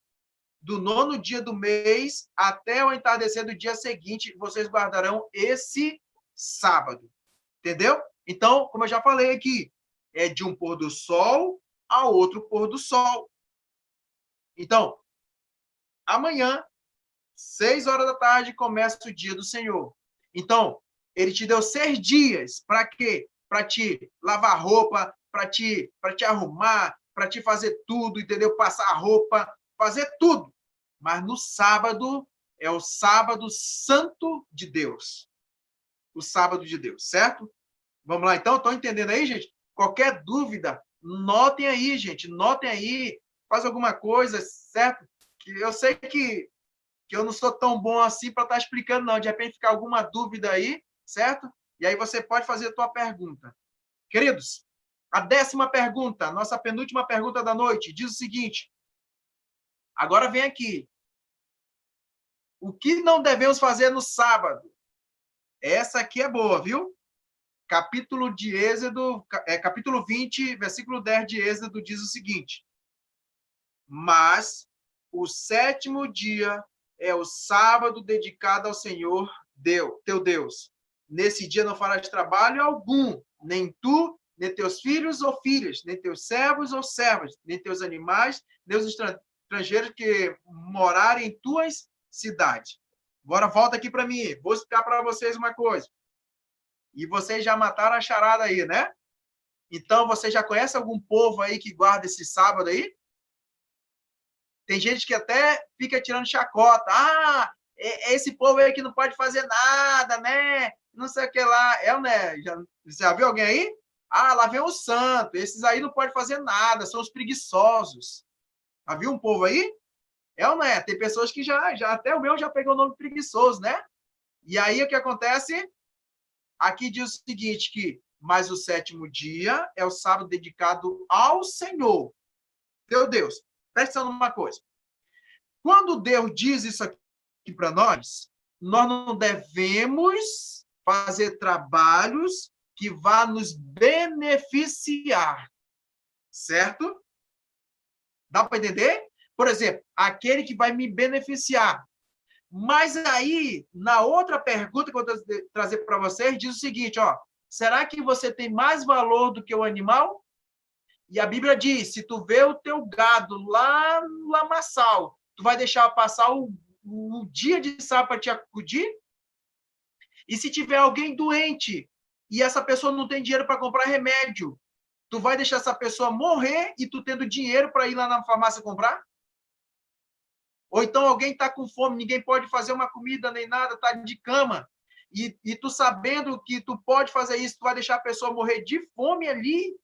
do 9º dia do mês até o entardecer do dia seguinte, vocês guardarão esse sábado. Entendeu? Então, como eu já falei aqui, é de um pôr do sol a outro pôr do sol. Então, amanhã, 6 horas da tarde, começa o dia do Senhor. Então, ele te deu 6 dias. Para quê? Para te lavar roupa, para te arrumar, para te fazer tudo, entendeu? Passar a roupa, fazer tudo. Mas no sábado, é o sábado santo de Deus. O sábado de Deus, certo? Vamos lá, então? Estão entendendo aí, gente? Qualquer dúvida, notem aí, gente. Notem aí. Faz alguma coisa, certo? Que eu sei que eu não sou tão bom assim para estar explicando, não. De repente ficar alguma dúvida aí, certo? E aí você pode fazer a tua pergunta. Queridos, a 10ª pergunta, nossa penúltima pergunta da noite, diz o seguinte. Agora vem aqui. O que não devemos fazer no sábado? Essa aqui é boa, viu? Capítulo 20, versículo 10 de Êxodo, diz o seguinte: mas o 7º dia é o sábado dedicado ao Senhor teu Deus. Nesse dia não farás trabalho algum, nem tu, nem teus filhos ou filhas, nem teus servos ou servas, nem teus animais, nem os estrangeiros que morarem em tuas cidades. Agora volta aqui para mim. Vou explicar para vocês uma coisa. E vocês já mataram a charada aí, né? Então, você já conhece algum povo aí que guarda esse sábado aí? Tem gente que até fica tirando chacota. Ah, é esse povo aí que não pode fazer nada, né? Não sei o que lá. Né? Já viu alguém aí? Ah, lá vem o santo. Esses aí não podem fazer nada, são os preguiçosos. Já viu um povo aí? Né? Tem pessoas que já até o meu já pegou o nome preguiçoso, né? E aí o que acontece? Aqui diz o seguinte, mas o sétimo dia é o sábado dedicado ao Senhor, teu Deus. Presta atenção numa coisa. Quando Deus diz isso aqui para nós não devemos fazer trabalhos que vá nos beneficiar. Certo? Dá para entender? Por exemplo, aquele que vai me beneficiar. Mas aí, na outra pergunta que eu vou trazer para vocês, diz o seguinte, ó, será que você tem mais valor do que o animal? E a Bíblia diz, se tu vê o teu gado lá no lamaçal, tu vai deixar passar o dia de sábado para te acudir? E se tiver alguém doente e essa pessoa não tem dinheiro para comprar remédio, tu vai deixar essa pessoa morrer e tu tendo dinheiro para ir lá na farmácia comprar? Ou então alguém está com fome, ninguém pode fazer uma comida nem nada, está de cama. E tu sabendo que tu pode fazer isso, tu vai deixar a pessoa morrer de fome ali?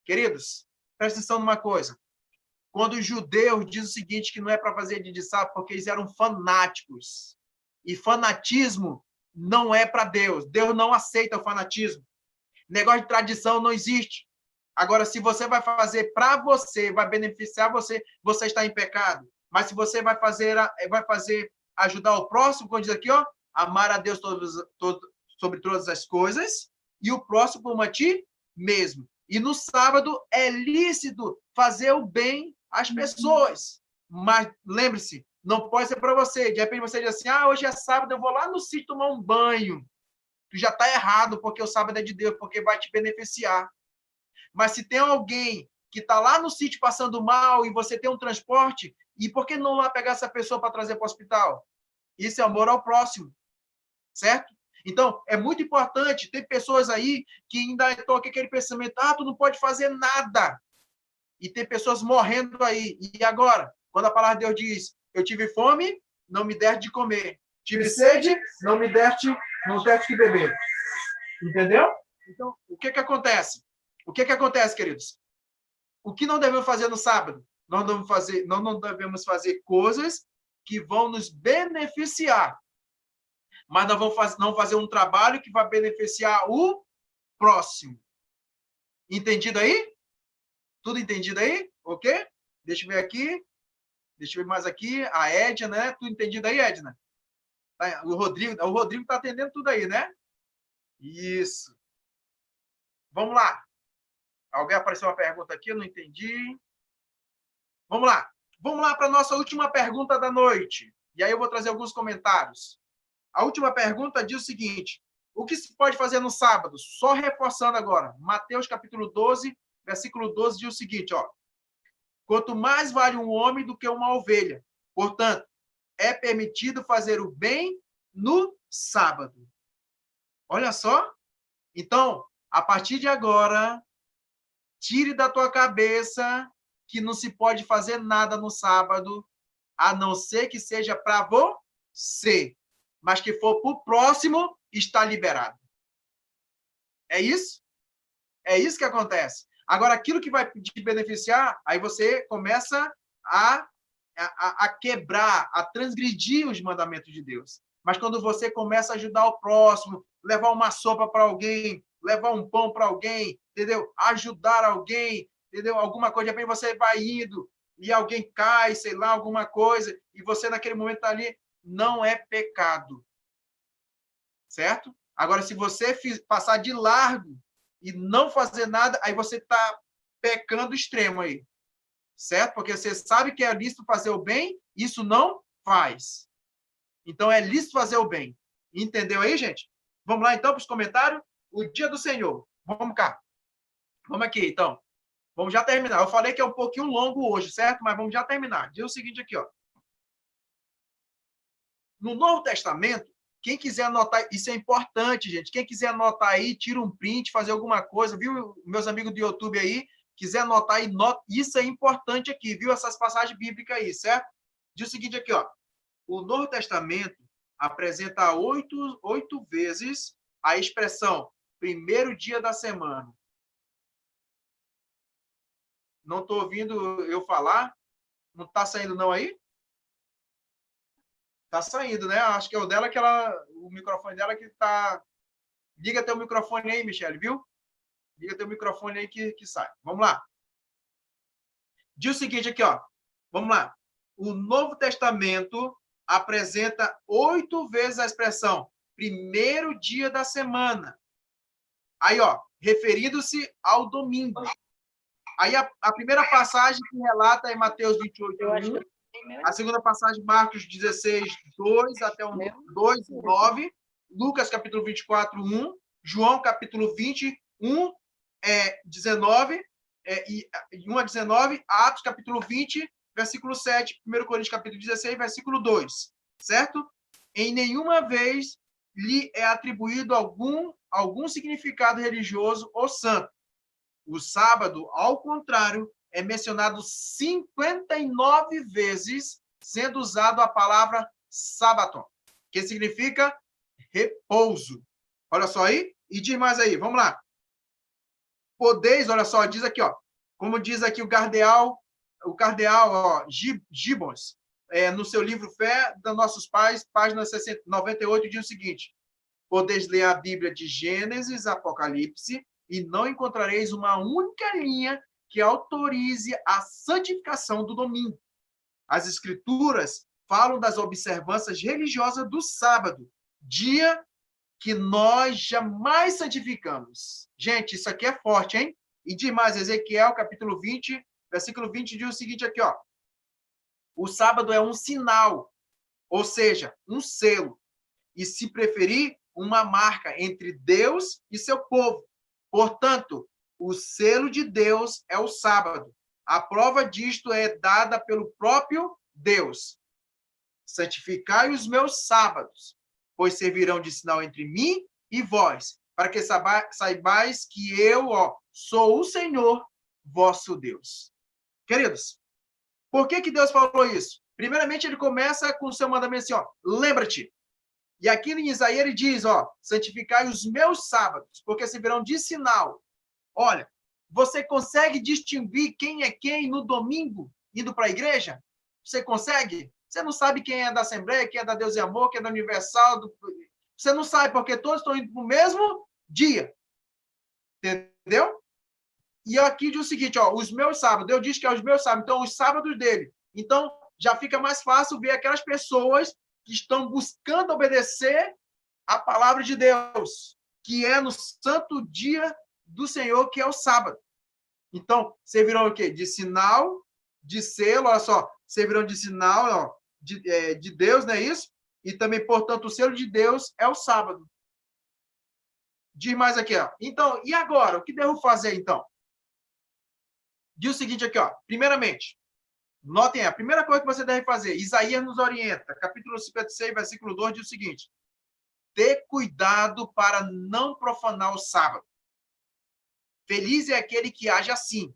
Queridos, presta atenção numa coisa. Quando os judeus dizem o seguinte, que não é para fazer dia de sábado, porque eles eram fanáticos. E fanatismo não é para Deus. Deus não aceita o fanatismo. Negócio de tradição não existe. Agora, se você vai fazer para você, vai beneficiar você, você está em pecado. Mas se você vai fazer ajudar o próximo, como diz aqui, ó, amar a Deus sobre todas as coisas e o próximo como a ti mesmo. E no sábado é lícito fazer o bem às pessoas. Mas lembre-se, não pode ser para você. De repente você diz assim, hoje é sábado, eu vou lá no sítio tomar um banho. Tu já está errado, porque o sábado é de Deus, porque vai te beneficiar. Mas se tem alguém que está lá no sítio passando mal e você tem um transporte, e por que não lá pegar essa pessoa para trazer para o hospital? Isso é amor ao próximo, certo? Então, é muito importante, tem pessoas aí que ainda estão com aquele pensamento, tu não pode fazer nada. E tem pessoas morrendo aí. E agora, quando a palavra de Deus diz, eu tive fome, não me deste de comer. Tive sede, não deste que beber. Entendeu? Então, o que acontece? O que acontece, queridos? O que não devemos fazer no sábado? Nós não devemos fazer coisas que vão nos beneficiar. Mas nós vamos não fazer um trabalho que vai beneficiar o próximo. Entendido aí? Tudo entendido aí? Ok? Deixa eu ver aqui. Deixa eu ver mais aqui. A Edna, né? Tudo entendido aí, Edna? O Rodrigo está atendendo tudo aí, né? Isso. Vamos lá. Alguém apareceu uma pergunta aqui, eu não entendi. Vamos lá. Vamos lá para a nossa última pergunta da noite. E aí eu vou trazer alguns comentários. A última pergunta diz o seguinte, o que se pode fazer no sábado? Só reforçando agora. Mateus capítulo 12, versículo 12 diz o seguinte, ó. Quanto mais vale um homem do que uma ovelha. Portanto, é permitido fazer o bem no sábado. Olha só. Então, a partir de agora, tire da tua cabeça que não se pode fazer nada no sábado, a não ser que seja para você. Mas que for para o próximo, está liberado. É isso? É isso que acontece. Agora, aquilo que vai te beneficiar, aí você começa a quebrar, a transgredir os mandamentos de Deus. Mas quando você começa a ajudar o próximo, levar uma sopa para alguém, levar um pão para alguém, entendeu? Ajudar alguém, entendeu? Alguma coisa, de repente você vai indo e alguém cai, sei lá, alguma coisa, e você naquele momento está ali, não é pecado. Certo? Agora, se você passar de largo e não fazer nada, aí você está pecando extremo aí. Certo? Porque você sabe que é lícito fazer o bem, isso não faz. Então, é lícito fazer o bem. Entendeu aí, gente? Vamos lá, então, para os comentários. O dia do Senhor. Vamos cá. Vamos aqui, então. Vamos já terminar. Eu falei que é um pouquinho longo hoje, certo? Mas vamos já terminar. Diz o seguinte aqui, ó. No Novo Testamento, quem quiser anotar, isso é importante, gente. Quem quiser anotar aí, tira um print, fazer alguma coisa, viu? Meus amigos do YouTube aí, quiser anotar aí, isso é importante aqui, viu? Essas passagens bíblicas aí, certo? Diz o seguinte aqui, ó. O Novo Testamento apresenta oito vezes a expressão primeiro dia da semana. Não estou ouvindo eu falar? Não está saindo não aí? Está saindo, né? Acho que é o dela que o microfone dela que está... Liga teu microfone aí, Michele, viu? Liga teu microfone aí que sai. Vamos lá. Diz o seguinte aqui, ó. Vamos lá. O Novo Testamento apresenta 8 vezes a expressão primeiro dia da semana. Aí, ó, referindo-se ao domingo. Aí, a primeira passagem que relata é Mateus 28, 1. A segunda passagem, Marcos 16, 2 até 2, 9. Lucas, capítulo 24, 1. João, capítulo 20, 1, 19, e 1 a 19. Atos, capítulo 20, versículo 7. 1 Coríntios, capítulo 16, versículo 2. Certo? Em nenhuma vez lhe é atribuído algum significado religioso ou santo. O sábado, ao contrário, é mencionado 59 vezes, sendo usado a palavra sábaton, que significa repouso. Olha só aí, e diz mais aí, vamos lá. Podeis, olha só, diz aqui, ó, como diz aqui o cardeal Gibbons, no seu livro Fé dos Nossos Pais, página 98, diz o seguinte: podeis ler a Bíblia de Gênesis, Apocalipse, e não encontrareis uma única linha que autorize a santificação do domingo. As Escrituras falam das observâncias religiosas do sábado, dia que nós jamais santificamos. Gente, isso aqui é forte, hein? E diz mais, Ezequiel, capítulo 20, versículo 20, diz o seguinte aqui, ó. O sábado é um sinal, ou seja, um selo, e, se preferir, uma marca entre Deus e seu povo. Portanto, o selo de Deus é o sábado. A prova disto é dada pelo próprio Deus. Santificai os meus sábados, pois servirão de sinal entre mim e vós, para que saibais que eu, sou o Senhor, vosso Deus. Queridos, por que Deus falou isso? Primeiramente, ele começa com o seu mandamento assim, lembra-te. E aqui em Isaías ele diz, santificai os meus sábados, porque servirão de sinal. Olha, você consegue distinguir quem é quem no domingo, indo para a igreja? Você consegue? Você não sabe quem é da Assembleia, quem é da Deus e Amor, quem é da Universal. Você não sabe, porque todos estão indo para o mesmo dia. Entendeu? E aqui diz o seguinte, os meus sábados. Deus diz que é os meus sábados, então os sábados dele. Então, já fica mais fácil ver aquelas pessoas que estão buscando obedecer a palavra de Deus, que é no santo dia do Senhor, que é o sábado. Então, servirão o quê? De sinal, de selo, olha só, servirão de sinal de Deus, não é isso? E também, portanto, o selo de Deus é o sábado. Diz mais aqui, Então, e agora? O que devo fazer, então? Diz o seguinte aqui, primeiramente, notem a primeira coisa que você deve fazer. Isaías nos orienta, capítulo 56, versículo 2, diz o seguinte: ter cuidado para não profanar o sábado. Feliz é aquele que age assim.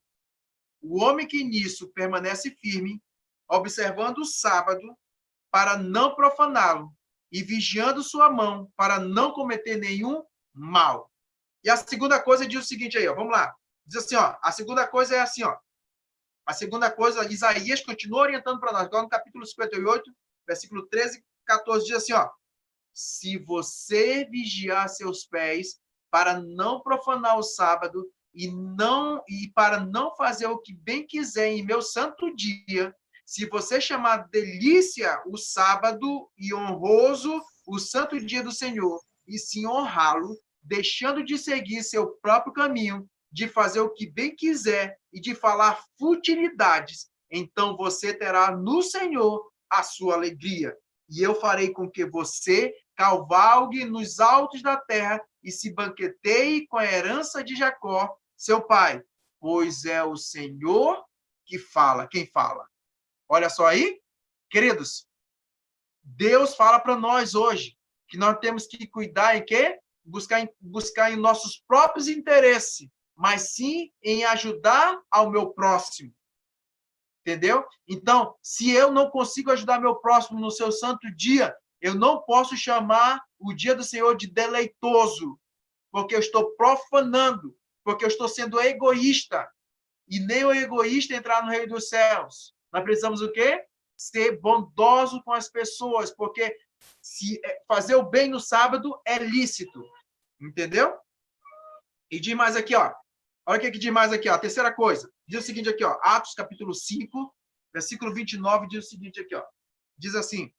O homem que nisso permanece firme, observando o sábado para não profaná-lo e vigiando sua mão para não cometer nenhum mal. E a segunda coisa diz o seguinte aí, vamos lá. Diz assim, a segunda coisa é assim, A segunda coisa, Isaías continua orientando para nós. Agora no capítulo 58, versículo 13 e 14, diz assim, se você vigiar seus pés para não profanar o sábado e para não fazer o que bem quiser em meu santo dia, se você chamar delícia o sábado e honroso o santo dia do Senhor, e se honrá-lo, deixando de seguir seu próprio caminho, de fazer o que bem quiser e de falar futilidades, então você terá no Senhor a sua alegria. E eu farei com que você cavalgue nos altos da terra e se banqueteie com a herança de Jacó, seu pai. pois é o Senhor que fala. Quem fala? Olha só aí, queridos, Deus fala para nós hoje que nós temos que cuidar em quê? Buscar em nossos próprios interesses, mas sim em ajudar ao meu próximo. Entendeu? Então, se eu não consigo ajudar meu próximo no seu santo dia, eu não posso chamar o dia do Senhor de deleitoso, porque eu estou profanando, porque eu estou sendo egoísta. E nem o egoísta entrar no reino dos céus. Nós precisamos o quê? Ser bondoso com as pessoas, porque se fazer o bem no sábado é lícito. Entendeu? E diz mais aqui, ó. Olha o que diz mais aqui, ó. A terceira coisa. Diz o seguinte aqui, ó. Atos, capítulo 5, versículo 29, diz o seguinte aqui, ó. Diz assim: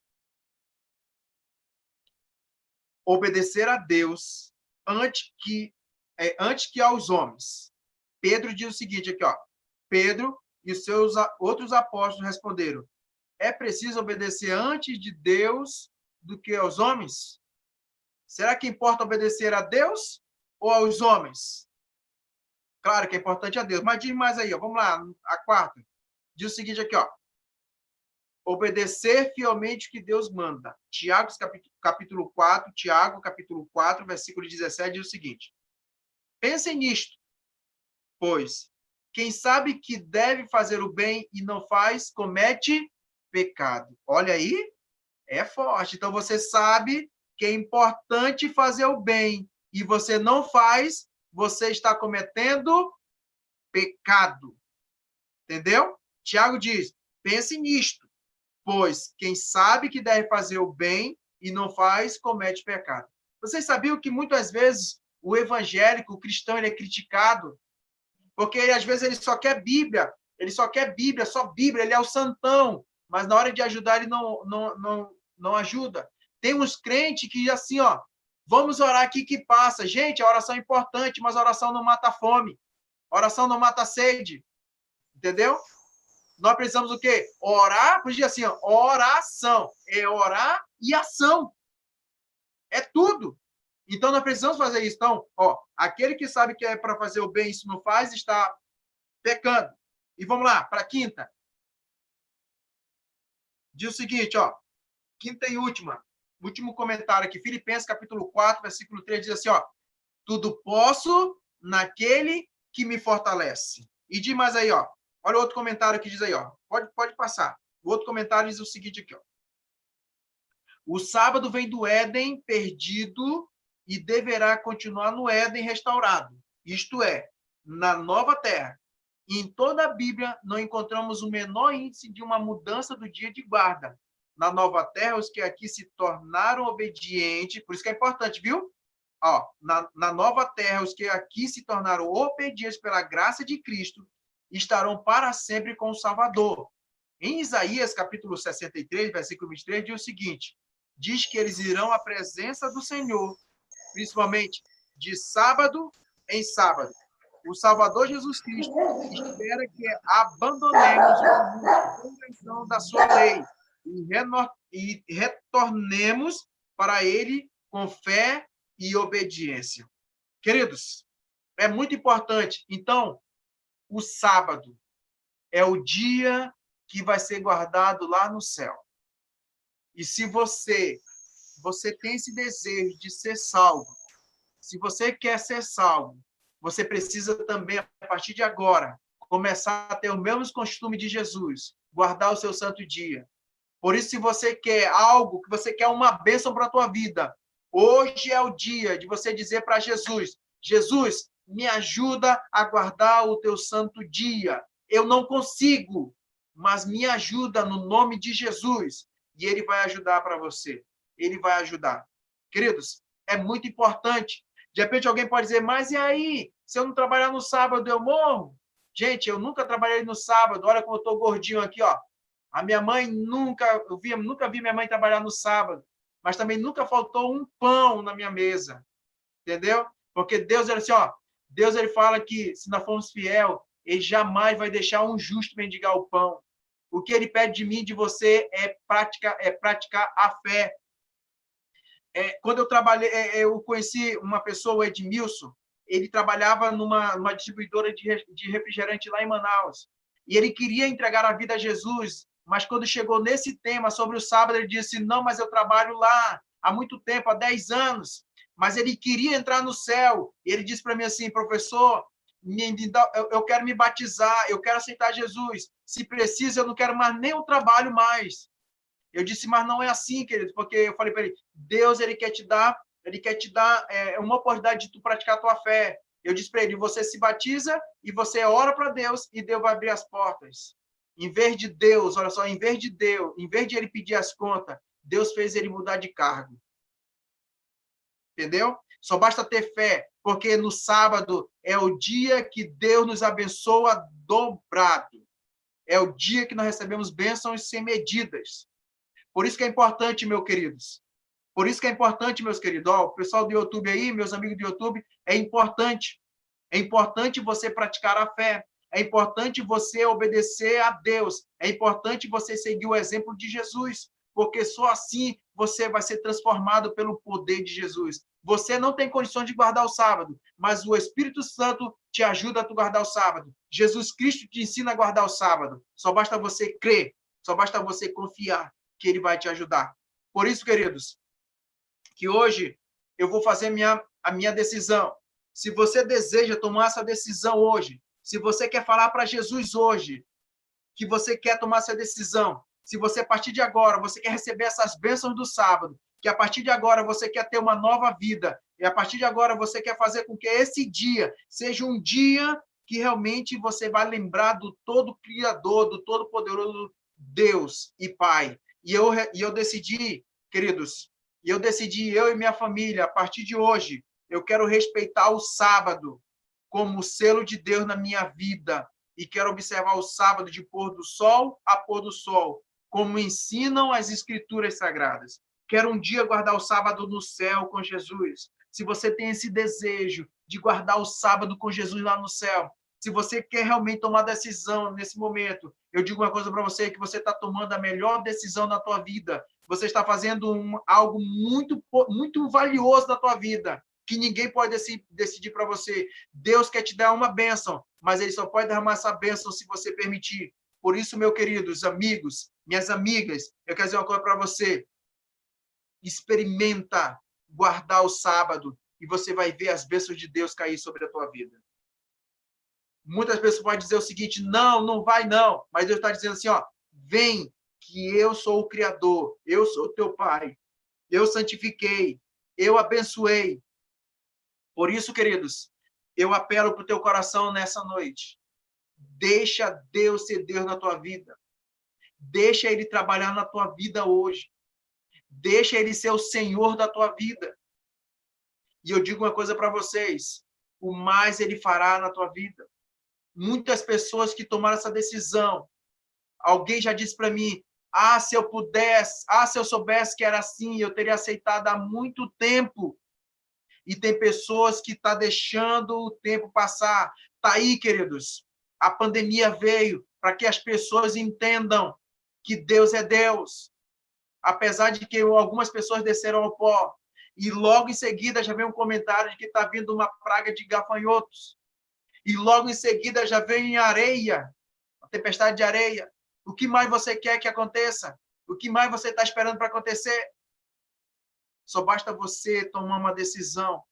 obedecer a Deus antes que aos homens. Pedro diz o seguinte aqui, ó. Pedro e os seus outros apóstolos responderam: é preciso obedecer antes de Deus do que aos homens? Será que importa obedecer a Deus ou aos homens? Claro que é importante a Deus, mas diz mais aí, ó. Vamos lá, a quarta. Diz o seguinte aqui, ó. Obedecer fielmente o que Deus manda. Tiago, capítulo 4, Tiago, capítulo 4, versículo 17, diz o seguinte: pensem nisto, pois quem sabe que deve fazer o bem e não faz, comete pecado. Olha aí, é forte. Então, você sabe que é importante fazer o bem e você não faz, você está cometendo pecado. Entendeu? Tiago diz, pense nisto, pois quem sabe que deve fazer o bem e não faz, comete pecado. Vocês sabiam que muitas vezes o evangélico, o cristão, ele é criticado porque às vezes ele só quer Bíblia, só Bíblia, ele é o santão, mas na hora de ajudar ele não ajuda. Tem uns crentes que assim, ó, vamos orar aqui que passa. Gente, a oração é importante, mas a oração não mata a fome. A oração não mata a sede. Entendeu? Nós precisamos o quê? Orar, por dizer assim, ó, oração. É orar e ação. É tudo. Então, nós precisamos fazer isso. Então, ó, aquele que sabe que é para fazer o bem e isso não faz, está pecando. E vamos lá, para a quinta. Diz o seguinte, ó, quinta e última. Último comentário aqui. Filipenses, capítulo 4, versículo 3, diz assim, ó, tudo posso naquele que me fortalece. E diz mais aí, ó, olha o outro comentário que diz aí, ó, pode passar. O outro comentário diz o seguinte aqui, ó. O sábado vem do Éden perdido e deverá continuar no Éden restaurado, isto é, na nova terra. E em toda a Bíblia não encontramos o menor índice de uma mudança do dia de guarda. Na nova terra, os que aqui se tornaram obedientes, por isso que é importante, viu? Ó, na nova terra, os que aqui se tornaram obedientes pela graça de Cristo estarão para sempre com o Salvador. Em Isaías, capítulo 63, versículo 23, diz o seguinte, diz que eles irão à presença do Senhor, principalmente de sábado em sábado. O Salvador Jesus Cristo espera que abandonemos a compreensão da sua lei e retornemos para ele com fé e obediência. Queridos, é muito importante. Então, o sábado é o dia que vai ser guardado lá no céu. E se você tem esse desejo de ser salvo, se você quer ser salvo, você precisa também, a partir de agora, começar a ter os mesmos costumes de Jesus, guardar o seu santo dia. Por isso, se você quer algo, que você quer uma bênção para a tua vida, hoje é o dia de você dizer para Jesus, Jesus, me ajuda a guardar o teu santo dia. Eu não consigo, mas me ajuda no nome de Jesus. E ele vai ajudar para você. Ele vai ajudar. Queridos, é muito importante. De repente alguém pode dizer, mas e aí? Se eu não trabalhar no sábado, eu morro? Gente, eu nunca trabalhei no sábado. Olha como eu estou gordinho aqui, ó. A minha mãe nunca vi minha mãe trabalhar no sábado. Mas também nunca faltou um pão na minha mesa. Entendeu? Porque Deus, ele assim, ó, Deus ele fala que se nós formos fiel, ele jamais vai deixar um justo mendigar o pão. O que ele pede de mim, de você, é praticar a fé. Quando eu trabalhei, eu conheci uma pessoa, o Edmilson, ele trabalhava numa distribuidora de refrigerante lá em Manaus. E ele queria entregar a vida a Jesus, mas quando chegou nesse tema sobre o sábado, ele disse, não, mas eu trabalho lá há muito tempo, há 10 anos, mas ele queria entrar no céu. E ele disse para mim assim, professor, eu quero me batizar, eu quero aceitar Jesus. Se precisa, eu não quero mais nem o trabalho mais. Eu disse, mas não é assim, querido, porque eu falei para ele, Deus, ele quer te dar uma oportunidade de tu praticar a tua fé. Eu disse para ele, você se batiza e você ora para Deus e Deus vai abrir as portas. Em vez de Deus, olha só, em vez de ele pedir as contas, Deus fez ele mudar de cargo. Entendeu? Só basta ter fé, porque no sábado é o dia que Deus nos abençoa dobrado. É o dia que nós recebemos bênçãos sem medidas. Por isso que é importante, meus queridos. Por isso que é importante, meus queridos. Ó, o pessoal do YouTube aí, meus amigos do YouTube, é importante. É importante você praticar a fé. É importante você obedecer a Deus. É importante você seguir o exemplo de Jesus. Porque só assim você vai ser transformado pelo poder de Jesus. Você não tem condições de guardar o sábado, mas o Espírito Santo te ajuda a tu guardar o sábado. Jesus Cristo te ensina a guardar o sábado. Só basta você crer, só basta você confiar que ele vai te ajudar. Por isso, queridos, que hoje eu vou fazer a minha decisão. Se você deseja tomar essa decisão hoje, se você quer falar para Jesus hoje, que você quer tomar essa decisão, se você, a partir de agora, você quer receber essas bênçãos do sábado, que a partir de agora você quer ter uma nova vida, e a partir de agora você quer fazer com que esse dia seja um dia que realmente você vai lembrar do Todo-Criador, do Todo-Poderoso Deus e Pai. E eu decidi, queridos, eu e minha família, a partir de hoje, eu quero respeitar o sábado como selo de Deus na minha vida, e quero observar o sábado de pôr do sol a pôr do sol, como ensinam as Escrituras Sagradas. Quero um dia guardar o sábado no céu com Jesus. Se você tem esse desejo de guardar o sábado com Jesus lá no céu, se você quer realmente tomar decisão nesse momento, eu digo uma coisa para você, que você está tomando a melhor decisão na tua vida. Você está fazendo algo muito, muito valioso na tua vida, que ninguém pode decidir para você. Deus quer te dar uma bênção, mas ele só pode derramar essa bênção se você permitir. Por isso, meus queridos amigos, minhas amigas, eu quero dizer uma coisa para você. Experimenta guardar o sábado e você vai ver as bênçãos de Deus cair sobre a tua vida. Muitas pessoas podem dizer o seguinte, não vai não. Mas Deus está dizendo assim, ó, vem, que eu sou o Criador, eu sou o teu Pai, eu santifiquei, eu abençoei. Por isso, queridos, eu apelo para o teu coração nessa noite. Deixa Deus ser Deus na tua vida. Deixa Ele trabalhar na tua vida hoje. Deixa Ele ser o Senhor da tua vida. E eu digo uma coisa para vocês, o mais Ele fará na tua vida. Muitas pessoas que tomaram essa decisão, alguém já disse para mim, se eu pudesse, se eu soubesse que era assim, eu teria aceitado há muito tempo. E tem pessoas que estão deixando o tempo passar. Está aí, queridos. A pandemia veio para que as pessoas entendam que Deus é Deus. Apesar de que algumas pessoas desceram ao pó. E logo em seguida já vem um comentário de que está vindo uma praga de gafanhotos. E logo em seguida já vem areia, a tempestade de areia. O que mais você quer que aconteça? O que mais você está esperando para acontecer? Só basta você tomar uma decisão.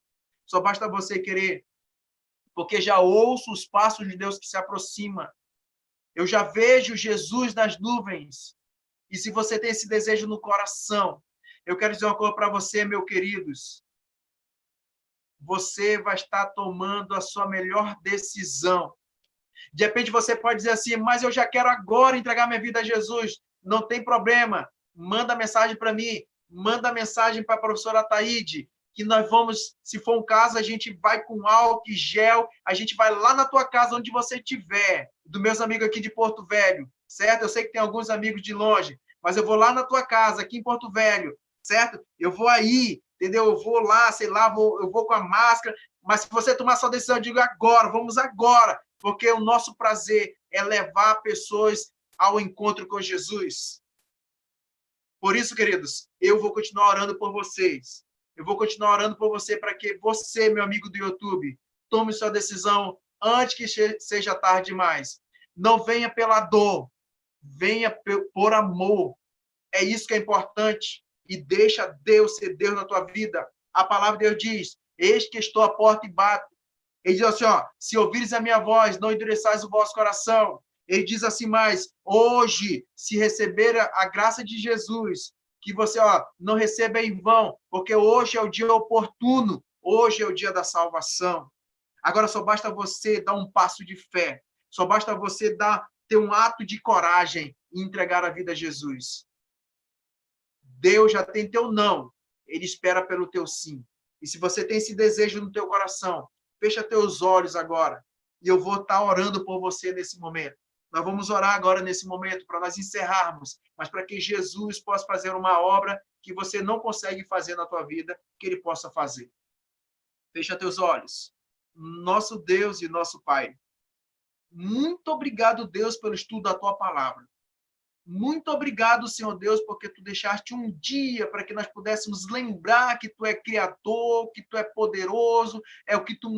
Só basta você querer. Porque já ouço os passos de Deus que se aproxima. Eu já vejo Jesus nas nuvens. E se você tem esse desejo no coração, eu quero dizer uma coisa para você, meus queridos. Você vai estar tomando a sua melhor decisão. De repente você pode dizer assim, mas eu já quero agora entregar minha vida a Jesus. Não tem problema. Manda mensagem para mim. Manda mensagem para a professora Ataíde, que nós vamos, se for um caso, a gente vai com álcool e gel, a gente vai lá na tua casa, onde você estiver, dos meus amigos aqui de Porto Velho, certo? Eu sei que tem alguns amigos de longe, mas eu vou lá na tua casa, aqui em Porto Velho, certo? Eu vou aí, entendeu? Eu vou lá, sei lá, eu vou com a máscara, mas se você tomar sua decisão, eu digo agora, vamos agora, porque o nosso prazer é levar pessoas ao encontro com Jesus. Por isso, queridos, eu vou continuar orando por vocês. Eu vou continuar orando por você para que você, meu amigo do YouTube, tome sua decisão antes que seja tarde demais. Não venha pela dor, venha por amor. É isso que é importante. E deixa Deus ser Deus na tua vida. A palavra de Deus diz, eis que estou à porta e bato. Ele diz assim, ó, se ouvires a minha voz, não endureçais o vosso coração. Ele diz assim mais, hoje, se receber a graça de Jesus, que você não receba em vão, porque hoje é o dia oportuno, hoje é o dia da salvação. Agora só basta você dar um passo de fé, só basta você ter um ato de coragem e entregar a vida a Jesus. Deus já tem teu não, ele espera pelo teu sim. E se você tem esse desejo no teu coração, fecha teus olhos agora, e eu vou estar orando por você nesse momento. Nós vamos orar agora nesse momento para nós encerrarmos, mas para que Jesus possa fazer uma obra que você não consegue fazer na tua vida, que ele possa fazer. Fecha teus olhos. Nosso Deus e nosso Pai, muito obrigado, Deus, pelo estudo da tua palavra. Muito obrigado, Senhor Deus, porque tu deixaste um dia para que nós pudéssemos lembrar que tu é criador, que tu é poderoso, é o que tu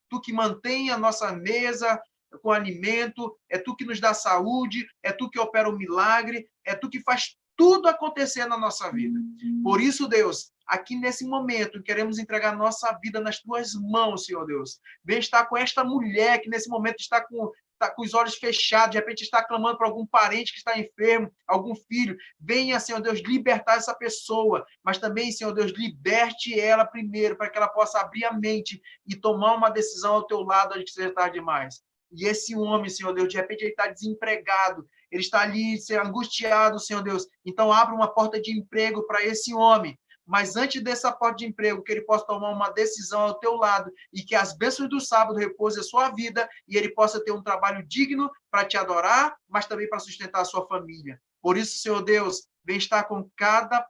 tu que mantém a nossa mesa com alimento, é tu que nos dá saúde, é tu que opera o milagre, é tu que faz tudo acontecer na nossa vida. Por isso, Deus, aqui nesse momento, queremos entregar nossa vida nas tuas mãos, Senhor Deus. Vem estar com esta mulher que nesse momento está com os olhos fechados, de repente está clamando para algum parente que está enfermo, algum filho. Venha, Senhor Deus, libertar essa pessoa, mas também, Senhor Deus, liberte ela primeiro, para que ela possa abrir a mente e tomar uma decisão ao teu lado antes que seja tarde demais. E esse homem, Senhor Deus, de repente ele está desempregado, ele está ali angustiado, Senhor Deus. Então, abre uma porta de emprego para esse homem. Mas antes dessa porta de emprego, que ele possa tomar uma decisão ao teu lado e que as bênçãos do sábado repousem a sua vida e ele possa ter um trabalho digno para te adorar, mas também para sustentar a sua família. Por isso, Senhor Deus, vem estar com cada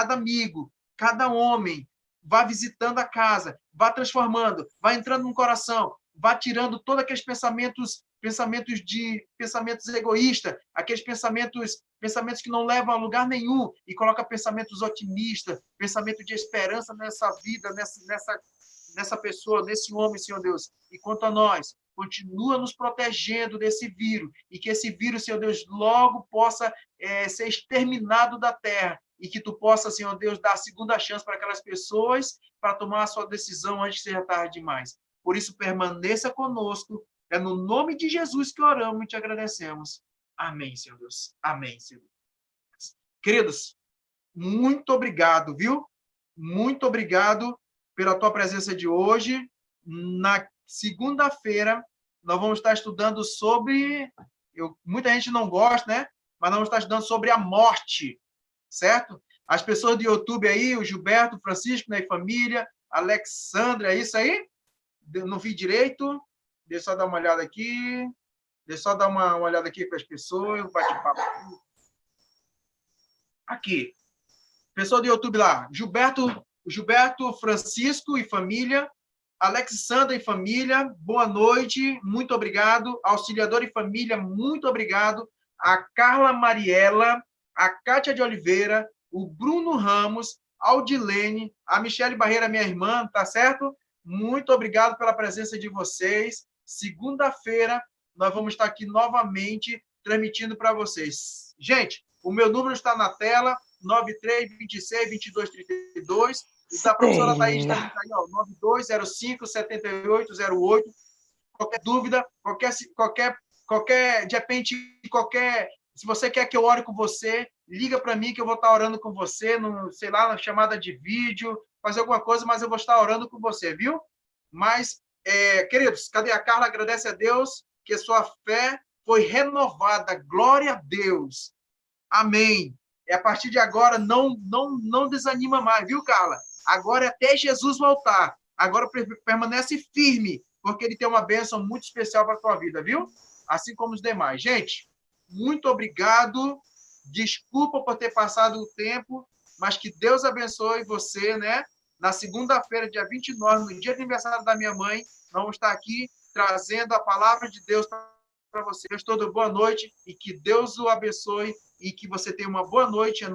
amigo, cada homem. Vá visitando a casa, vá transformando, vá entrando no coração, vá tirando todos aqueles pensamentos egoístas, aqueles pensamentos que não levam a lugar nenhum, e coloca pensamentos otimistas, pensamento de esperança nessa vida, nessa pessoa, nesse homem, Senhor Deus. E quanto a nós, continua nos protegendo desse vírus, e que esse vírus, Senhor Deus, logo possa ser exterminado da terra, e que tu possa, Senhor Deus, dar a segunda chance para aquelas pessoas para tomar a sua decisão antes que seja tarde demais. Por isso, permaneça conosco. É no nome de Jesus que oramos e te agradecemos. Amém, Senhor Deus. Amém, Senhor. Queridos, muito obrigado, viu? Muito obrigado pela tua presença de hoje. Na segunda-feira, nós vamos estar estudando sobre... muita gente não gosta, né? Mas nós vamos estar estudando sobre a morte, certo? As pessoas do YouTube aí, o Gilberto, o Francisco, né, e família, Alexandra, é isso aí? Não vi direito. Deixa eu só dar uma olhada aqui. Deixa eu só dar uma olhada aqui com as pessoas. Bate-papo. Aqui. Pessoal do YouTube lá. Gilberto, Francisco e família. Alexandra e família. Boa noite. Muito obrigado. Auxiliador e família. Muito obrigado. A Carla Mariela. A Cátia de Oliveira. O Bruno Ramos. A Aldilene. A Michele Barreira, minha irmã. Tá certo? Muito obrigado pela presença de vocês. Segunda-feira, nós vamos estar aqui novamente transmitindo para vocês. Gente, o meu número está na tela, 9326-2232. E da professora Thaís também está aí, ó, 9205-7808. Qualquer dúvida, de repente, se você quer que eu ore com você, liga para mim que eu vou estar orando com você, sei lá, na chamada de vídeo, fazer alguma coisa, mas eu vou estar orando com você, viu? Mas, queridos, cadê a Carla? Agradece a Deus que a sua fé foi renovada. Glória a Deus. Amém. E a partir de agora, não desanima mais, viu, Carla? Agora é até Jesus voltar. Agora permanece firme, porque ele tem uma bênção muito especial para a tua vida, viu? Assim como os demais. Gente, muito obrigado. Desculpa por ter passado o tempo, mas que Deus abençoe você, né? Na segunda-feira, dia 29, no dia de aniversário da minha mãe, nós vamos estar aqui trazendo a palavra de Deus para vocês. Toda boa noite e que Deus o abençoe e que você tenha uma boa noite.